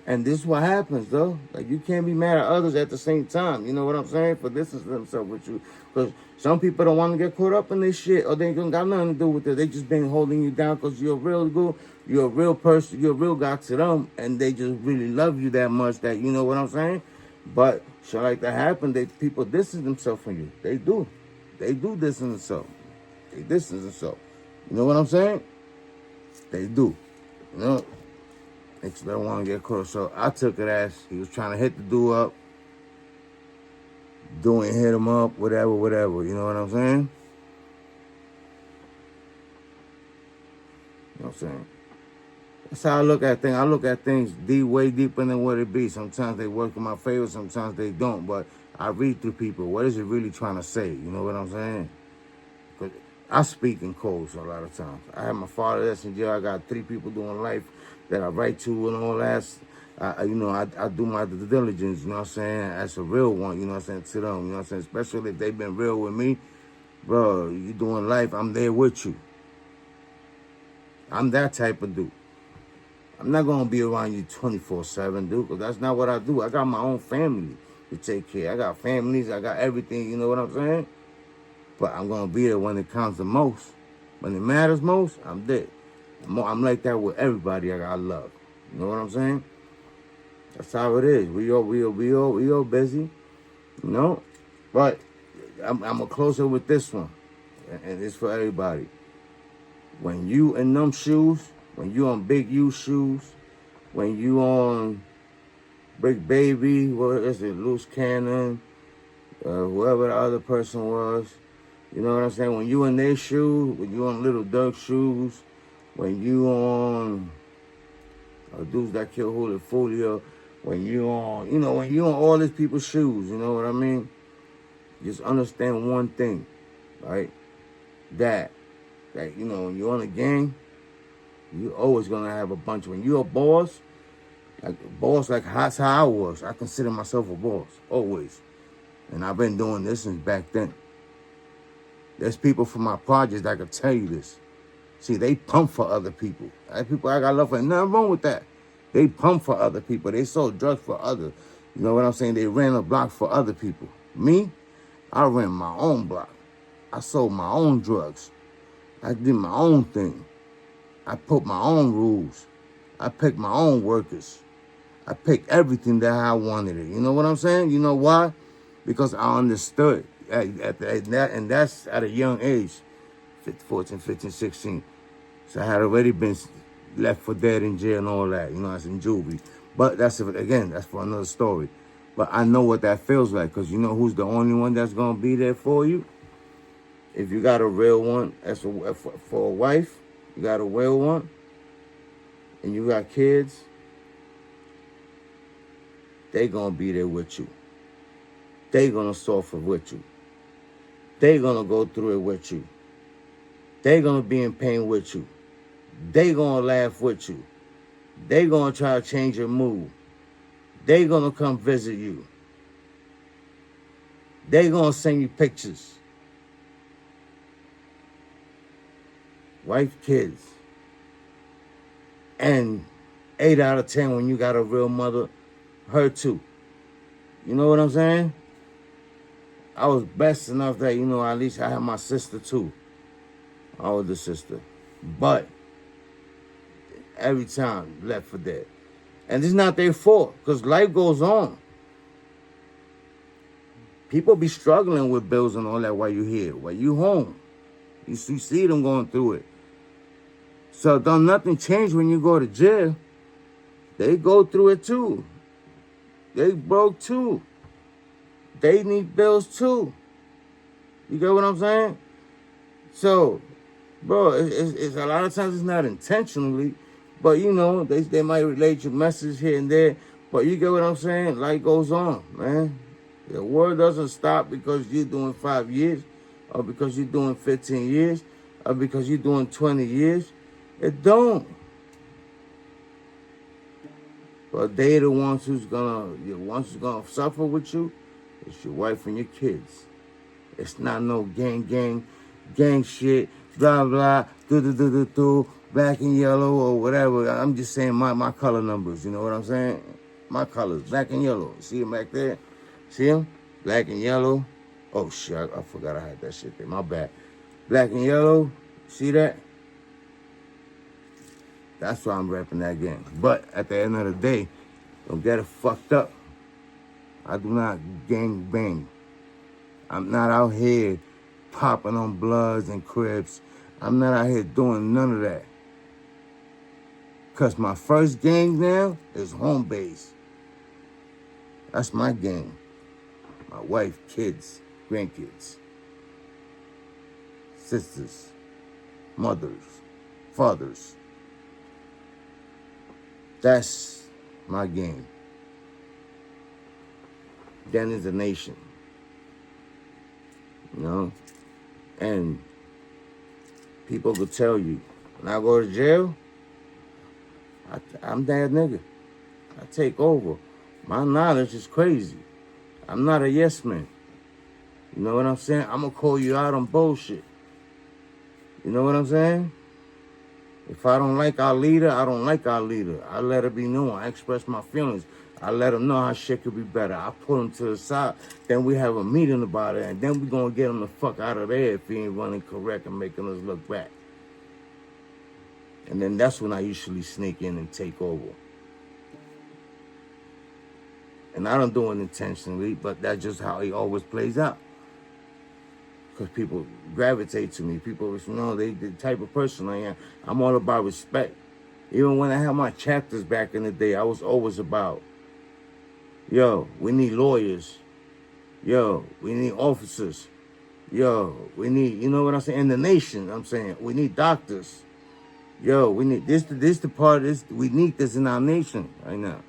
And this is what happens, though. Like, you can't be mad at others at the same time. You know what I'm saying? For distancing themselves with you. Because some people don't want to get caught up in this shit, or they don't got nothing to do with it. They just been holding you down because you're real good. You're a real person. You're a real guy to them. And they just really love you that much that, you know what I'm saying? But shit like that happen, people distance themselves from you. They do. They do distance themselves. They distance themselves. You know what I'm saying? They do. You know? They don't want to get caught. So I took it as he was trying to hit the dude up. Doing hit him up, whatever. You know what I'm saying? You know what I'm saying? That's how I look at things. I look at things way deeper than what it be. Sometimes they work in my favor, sometimes they don't. But I read through people. What is it really trying to say? You know what I'm saying? Because I speak in codes a lot of times. I have my father that's in jail. I got 3 people doing life that I write to and all that. I do my due diligence, you know what I'm saying? As a real one, you know what I'm saying, to them, you know what I'm saying? Especially if they've been real with me. Bro, you doing life, I'm there with you. I'm that type of dude. I'm not going to be around you 24/7, dude, because that's not what I do. I got my own family to take care. I got families, I got everything, you know what I'm saying? But I'm going to be there when it counts the most. When it matters most, I'm there. I'm like that with everybody I love. You know what I'm saying? That's how it is. We all busy, you know? But I'm going to close it with this one. And it's for everybody. When you in them shoes, when you on Big U shoes, when you on Big Baby, what is it, Loose Cannon, whoever the other person was, you know what I'm saying? When you in their shoes, when you on Little Dirk shoes, when you on dudes that kill Julio, when you on, when you on all these people's shoes, you know what I mean? Just understand one thing, right? That, when you're on a gang, you're always gonna have a bunch. When you're a boss, Like a boss, like that's how I was. I consider myself a boss, always. And I've been doing this since back then. There's people from my projects that can tell you this. See, they pump for other people. People I got love for, nothing wrong with that. They pump for other people. They sold drugs for others. You know what I'm saying? They ran a block for other people. Me, I ran my own block. I sold my own drugs. I did my own thing. I put my own rules. I picked my own workers. I picked everything that I wanted it. You know what I'm saying? You know why? Because I understood. And that's at a young age, 14, 15, 16. So I had already been left for dead in jail and all that. You know, I was in juvie. But that's for another story. But I know what that feels like, because you know who's the only one that's going to be there for you? If you got a real one, that's for a wife, you got a real one, and you got kids, they going to be there with you. They going to suffer with you. They going to go through it with you. They going to be in pain with you. They going to laugh with you. They going to try to change your mood. They going to come visit you. They going to send you pictures. Wife, kids. And 8 out of 10 when you got a real mother, her too. You know what I'm saying? I was blessed enough that, you know, at least I had my sister too. My older sister. But every time left for dead. And it's not their fault, because life goes on. People be struggling with bills and all that while you're here, while you home. You see them going through it. So don't nothing change when you go to jail. They go through it too. They broke too. They need bills too. You get what I'm saying? So, bro, it's a lot of times it's not intentionally, but you know, they might relate your message here and there. But you get what I'm saying? Life goes on, man. The world doesn't stop because you're doing 5 years, or because you're doing 15 years, or because you're doing 20 years. It don't. But they the ones who's gonna suffer with you. It's your wife and your kids. It's not no gang shit, blah blah, do, black and yellow or whatever. I'm just saying my color numbers. You know what I'm saying? My colors, black and yellow. See them back there? See them? Black and yellow. Oh shit, I forgot I had that shit there. My bad. Black and yellow. See that? That's why I'm repping that game. But at the end of the day, don't get it fucked up. I do not gang bang. I'm not out here popping on Bloods and Crips. I'm not out here doing none of that. Because my first gang now is home base. That's my gang. My wife, kids, grandkids, sisters, mothers, fathers. That's my game. Then is the nation. You know? And people could tell you, when I go to jail, I'm that nigga. I take over. My knowledge is crazy. I'm not a yes man. You know what I'm saying? I'm going to call you out on bullshit. You know what I'm saying? If I don't like our leader, I don't like our leader. I let it be known. I express my feelings. I let them know how shit could be better. I put him to the side. Then we have a meeting about it. And then we going to get him the fuck out of there if he ain't running correct and making us look back. And then that's when I usually sneak in and take over. And I don't do it intentionally, but that's just how it always plays out. Because people gravitate to me. People, you know, they the type of person I am. I'm all about respect. Even when I had my chapters back in the day, I was always about, yo, we need lawyers. Yo, we need officers. Yo, we need, you know what I'm saying? In the nation, I'm saying, we need doctors. Yo, we need this the part is we need this in our nation right now.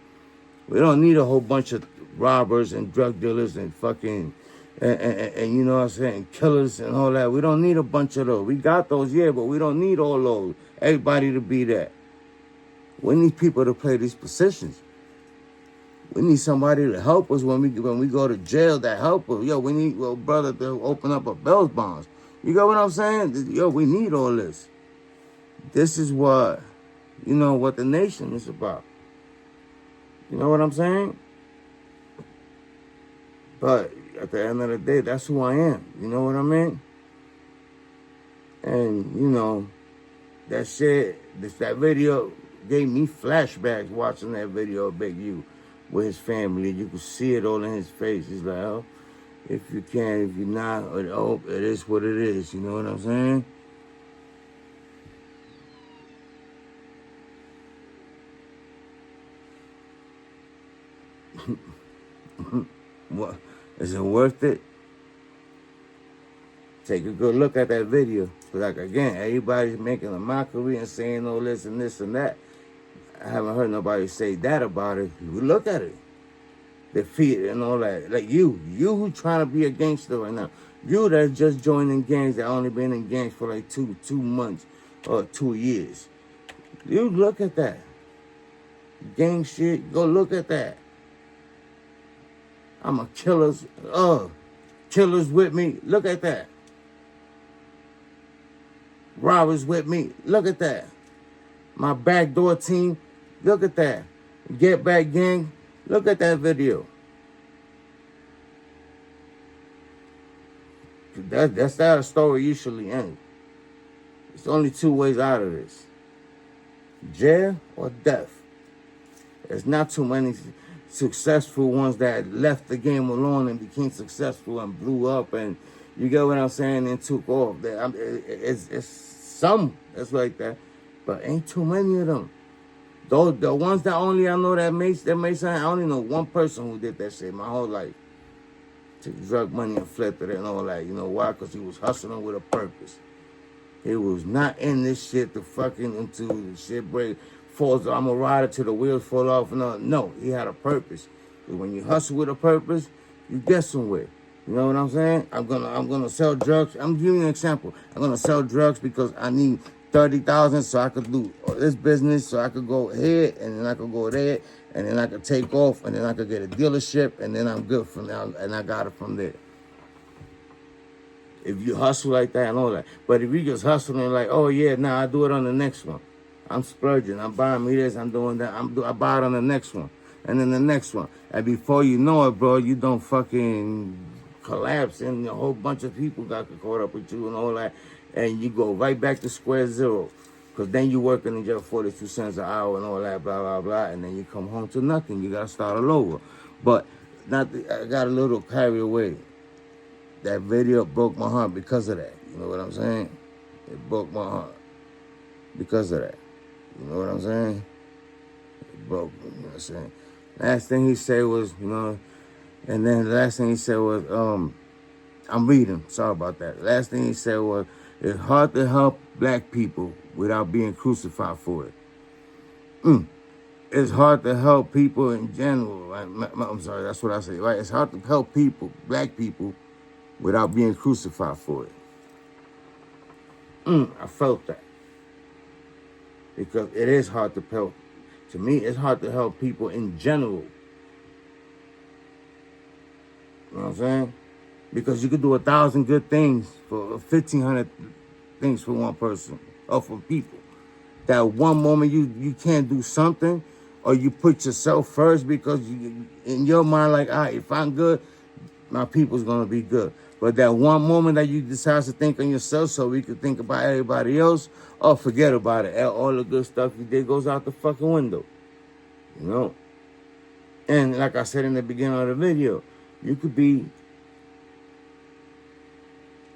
We don't need a whole bunch of robbers and drug dealers and fucking and you know what I'm saying, killers and all that. We don't need a bunch of those. We got those, yeah, but we don't need all those. Everybody to be that. We need people to play these positions. We need somebody to help us when we go to jail. That help us. Yo, we need brother to open up a bail bonds. You got what I'm saying? Yo, we need all this. This is what, what the nation is about. You know what I'm saying? But at the end of the day, that's who I am. You know what I mean? And, that shit, that video gave me flashbacks watching that video of Big U with his family. You could see it all in his face. He's like, oh, if you can, if you're not, oh, it is what it is. You know what I'm saying? What? Is it worth it? Take a good look at that video. Like, again, everybody's making a mockery and saying all this and this and that. I haven't heard nobody say that about it. You look at it. Defeat and all that. Like you who trying to be a gangster right now. You that's just joining gangs that only been in gangs for like two months or 2 years. You look at that. Gang shit, go look at that. I'm a killers with me. Look at that. Robbers with me. Look at that. My backdoor team. Look at that. Get Back Gang. Look at that video. That's how a story usually ends. There's only 2 ways out of this. Jail or death. There's not too many successful ones that left the game alone and became successful and blew up, and you get what I'm saying, and took off. It's some that's like that, but ain't too many of them. Though the ones that only I know that makes sense, I only know one person who did that shit my whole life. Took drug money and flipped it and all that. You know why? Because he was hustling with a purpose. He was not in this shit to fucking until the shit break. Falls, I'm a rider till the wheels fall off. No, he had a purpose. When you hustle with a purpose, you get somewhere. You know what I'm saying? I'm gonna sell drugs. I'm giving you an example. I'm gonna sell drugs because I need 30,000 so I could do this business, so I could go here and then I could go there and then I could take off and then I could get a dealership and then I'm good from now and I got it from there. If you hustle like that and all that, but if you just hustling like, oh yeah, I do it on the next one. I'm splurging. I'm buying me this. I'm doing that. I buy it on the next one. And then the next one. And before you know it, bro, you don't fucking collapse. And a whole bunch of people got caught up with you and all that. And you go right back to square zero. Because then you working in just 42 cents an hour and all that, blah, blah, blah. And then you come home to nothing. You got to start all over. But I got a little carried away. That video broke my heart because of that. You know what I'm saying? It broke my heart because of that. You know what I'm saying? It broke me, you know what I'm saying? Last thing he said was, and then the last thing he said was, I'm reading, sorry about that. Last thing he said was, it's hard to help black people without being crucified for it. It's hard to help people in general. Right? I'm sorry, that's what I say, right? It's hard to help people, black people, without being crucified for it. I felt that. Because it is hard to help. To me, it's hard to help people in general. You know what I'm saying? Because you could do 1,000 good things for 1,500 things for one person or for people. That one moment you can't do something or you put yourself first because you, in your mind, like, all right, if I'm good, my people's going to be good. But that one moment that you decide to think on yourself so we could think about everybody else, oh, forget about it. All the good stuff you did goes out the fucking window. You know? And like I said in the beginning of the video, you could be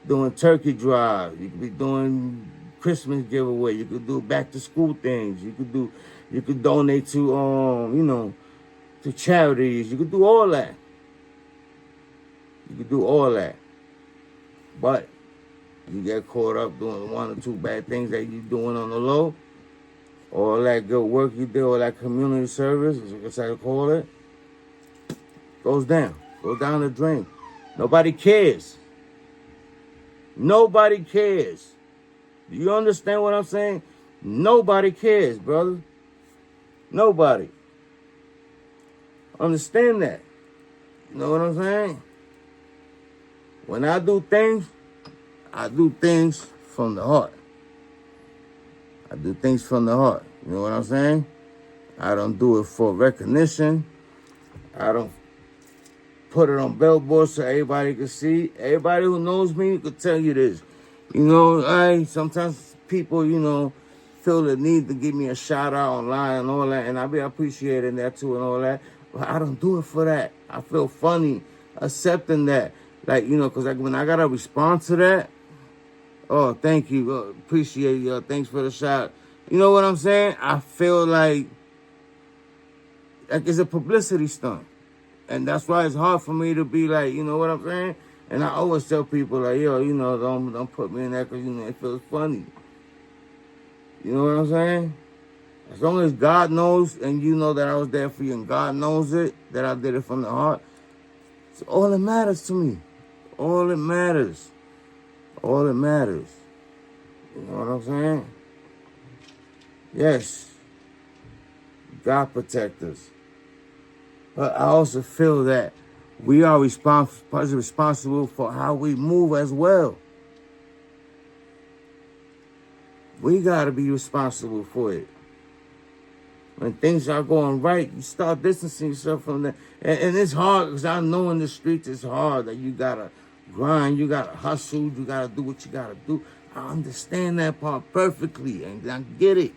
doing turkey drive. You could be doing Christmas giveaway. You could do back to school things. You could donate to, to charities. You could do all that. You could do all that. But you get caught up doing 1 or 2 bad things that you're doing on the low, all that good work you did, all that community service, as I call it, goes down the drain. Nobody cares. Nobody cares. Do you understand what I'm saying? Nobody cares, brother. Nobody. understand that. You know what I'm saying? When I do things from the heart. I do things from the heart. You know what I'm saying? I don't do it for recognition. I don't put it on billboards so everybody can see. Everybody who knows me could tell you this. You know, sometimes people, feel the need to give me a shout out online and all that, and I be appreciating that too and all that. But I don't do it for that. I feel funny accepting that. Like, because when I gotta respond to that, oh, thank you, appreciate you, thanks for the shout. You know what I'm saying? I feel like it's a publicity stunt. And that's why it's hard for me to be like, you know what I'm saying? And I always tell people like, yo, don't put me in that because, it feels funny. You know what I'm saying? As long as God knows and you know that I was there for you and God knows it, that I did it from the heart, it's all that matters to me. All that matters. All that matters. You know what I'm saying? Yes. God protect us. But I also feel that we are responsible for how we move as well. We got to be responsible for it. When things are going right, you start distancing yourself from that. And it's hard because I know in the streets it's hard that you got to grind, you got to hustle, you got to do what you got to do. I understand that part perfectly and I get it.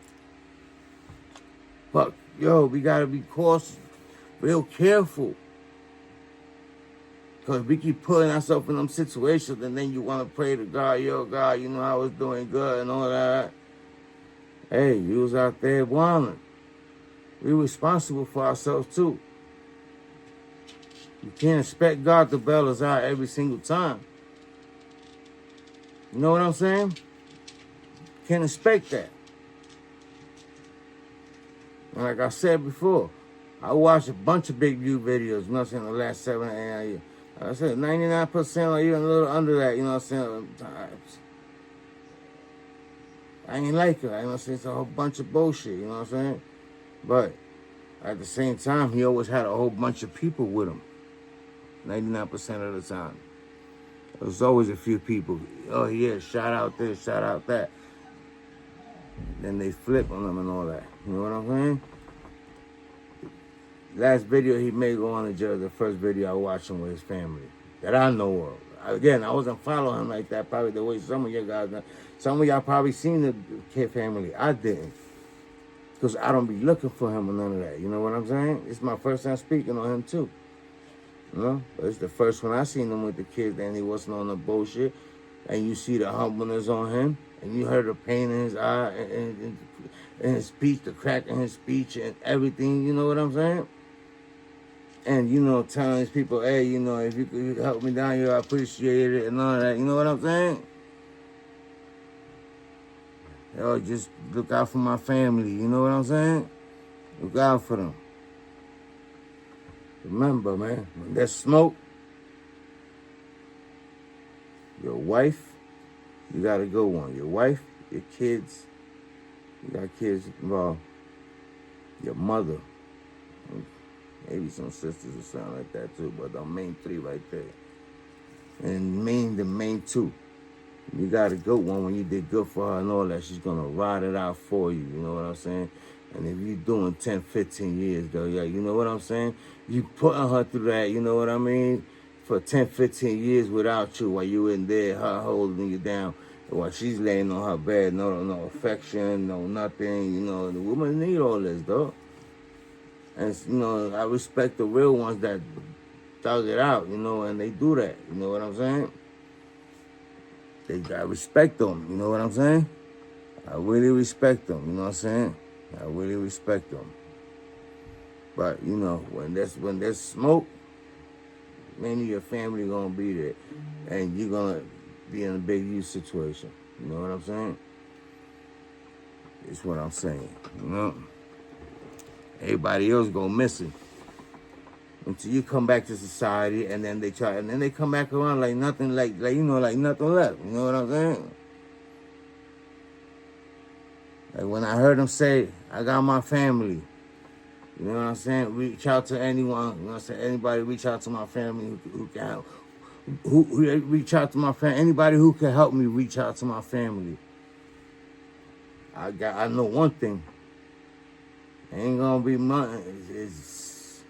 But, we got to be cautious, real careful. Because we keep putting ourselves in them situations and then you want to pray to God, God, I was doing good and all that. Hey, you was out there wilding. We're responsible for ourselves too. You can't expect God to bail us out every single time. You know what I'm saying? Can't expect that. And like I said before, I watched a bunch of big view videos, in the last 7 or 8 years. Like I said 99% or even a little under that, I ain't like it, it's a whole bunch of bullshit, you know what I'm saying? But at the same time, he always had a whole bunch of people with him, 99% of the time. There's always a few people, oh yeah, shout out this, shout out that. Then they flip on them and all that, you know what I'm saying? Last video he made going to jail, the first video I watched him with his family, that I know of. Again, I wasn't following him like that, probably the way some of you guys know. Some of y'all probably seen the kid family. I didn't. Because I don't be looking for him or none of that. You know what I'm saying? It's my first time speaking on him too. But it's the first one I seen him with the kids and he wasn't on the bullshit. And you see the humbleness on him. And you heard the pain in his eye and his speech, the crack in his speech and everything. You know what I'm saying? And, telling these people, hey, if you could help me down here, I appreciate it and all that. You know what I'm saying? Just look out for my family. You know what I'm saying? Look out for them. Remember, man, when there's smoke, your wife, you got a good one. Your wife, your kids, you got kids involved, your mother, maybe some sisters or something like that too, but the main three right there. And the main two. You got a good one when you did good for her and all that. She's going to ride it out for you. You know what I'm saying? And if you're doing 10, 15 years, though, you know what I'm saying? You putting her through that, you know what I mean? For 10, 15 years without you while you in there, her holding you down. While she's laying on her bed, no affection, no nothing. The women need all this, though. And, I respect the real ones that thug it out, and they do that. You know what I'm saying? I respect them, you know what I'm saying? I really respect them, you know what I'm saying? I really respect them. But, when there's smoke, many of your family gonna be there. And you're gonna be in a big youth situation. You know what I'm saying? It's what I'm saying, Everybody else go missing. Until you come back to society, and then they come back around like nothing, like nothing left. You know what I'm saying? Like when I heard him say, "I got my family," You know what I'm saying? Reach out to anyone. You know what I'm saying? Anybody reach out to my family who can help. Who reach out to my family. Anybody who can help me reach out to my family. I know one thing. Ain't gonna be money. It's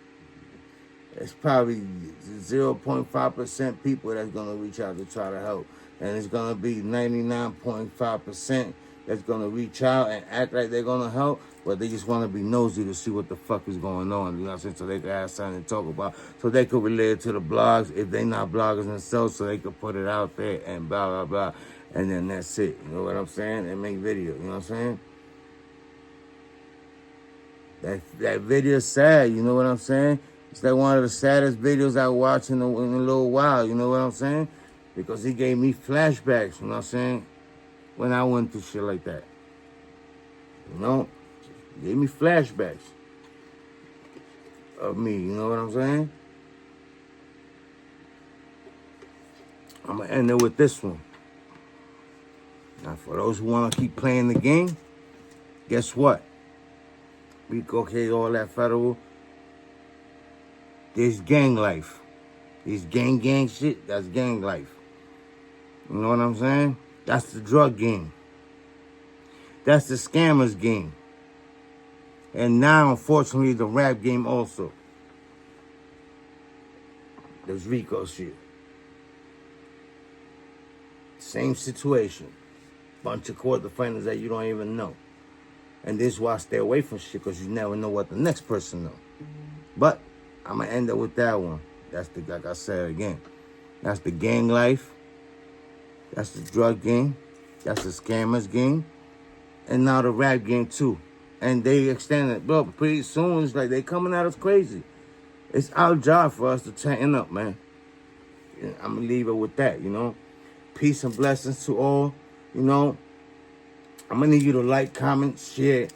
probably 0.5% people that's gonna reach out to try to help, and it's gonna be 99.5% that's gonna reach out and act like they're gonna help, but they just wanna be nosy to see what the fuck is going on. You know what I'm saying? So they can have something to talk about, so they could relate it to the blogs if they not bloggers themselves, so they could put it out there and blah blah blah, and then that's it. You know what I'm saying? And make video. You know what I'm saying? That video is sad, you know what I'm saying? It's like one of the saddest videos I watched in a little while, you know what I'm saying? Because he gave me flashbacks, you know what I'm saying? When I went through shit like that. You know? He gave me flashbacks of me, you know what I'm saying? I'm gonna end it with this one. Now for those who wanna keep playing the game, guess what? We okay, all that federal. There's gang life. This gang shit, that's gang life. You know what I'm saying? That's the drug game. That's the scammers game. And now, unfortunately, the rap game also. There's Rico shit. Same situation. Bunch of court defendants that you don't even know. And this is why I stay away from shit, because you never know what the next person know. But I'm going to end up with that one. That's the, like I said again, that's the gang life. That's the drug game. That's the scammers game. And now the rap game too. And they extend it. Bro, pretty soon it's like they coming at us crazy. It's our job for us to tighten up, man. I'm going to leave it with that, you know. Peace and blessings to all, you know. I'm going to need you to like, comment, share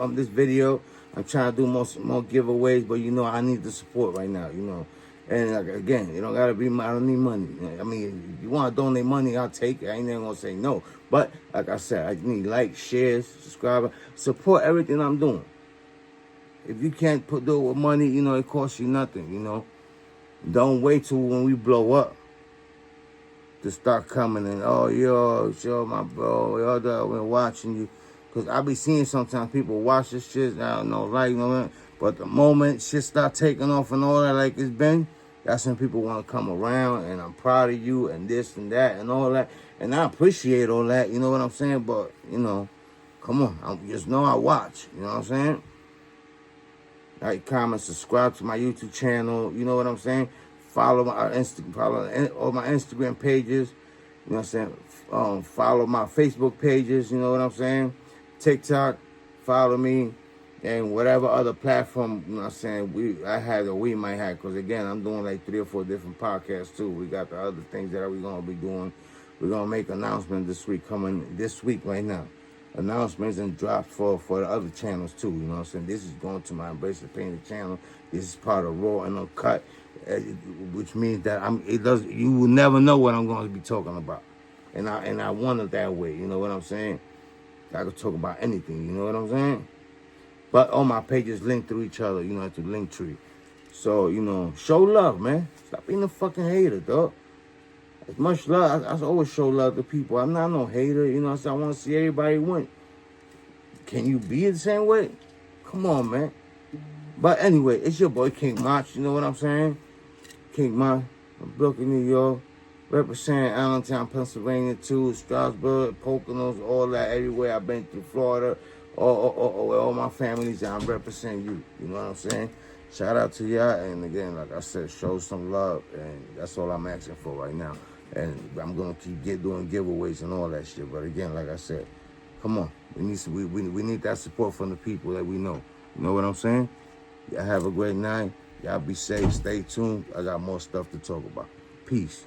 this video. I'm trying to do more giveaways, but, you know, I need the support right now, you know. And, like, again, you don't got to be, I don't need money. I mean, if you want to donate money, I'll take it. I ain't never going to say no. But, like I said, I need likes, shares, subscribe, support everything I'm doing. If you can't do it with money, you know, it costs you nothing, you know. Don't wait till when we blow up to start coming and, oh, yo, show my bro, yo, I've been watching you. Because I be seeing sometimes people watch this shit, I don't know, like, you know, but the moment shit start taking off and all that like it's been, that's when people want to come around, and I'm proud of you and this and that and all that. And I appreciate all that, you know what I'm saying? But, you know, come on, just know I watch, you know what I'm saying? Like, comment, subscribe to my YouTube channel, you know what I'm saying? Follow my all my Instagram pages, you know what I'm saying? Follow my Facebook pages, you know what I'm saying? TikTok, follow me, and whatever other platform, you know what I'm saying, we might have, because again, I'm doing like 3 or 4 different podcasts too. We got the other things that we're going to be doing. We're going to make announcements coming this week right now. Announcements and drops for the other channels too, you know what I'm saying? This is going to my Embrace the Painted channel. This is part of Raw and Uncut, which means that you will never know what I'm going to be talking about. And I want it that way, you know what I'm saying? I could talk about anything, you know what I'm saying? But all my pages link through each other, you know, at the link tree. So, you know, show love, man. Stop being a fucking hater, dog. As much love, I always show love to people. I'm not no hater, you know what I'm saying? I want to see everybody win. Can you be the same way? Come on, man. But anyway, it's your boy King March, you know what I'm saying? King March, from Brooklyn, New York. Representing Allentown, Pennsylvania, too, Strasburg, Poconos, all that, everywhere. I've been through Florida, all my families, and I'm representing you. You know what I'm saying? Shout out to y'all, and again, like I said, show some love, and that's all I'm asking for right now. And I'm gonna keep doing giveaways and all that shit. But again, like I said, come on, we need that support from the people that we know. You know what I'm saying? Y'all have a great night. Y'all be safe. Stay tuned. I got more stuff to talk about. Peace.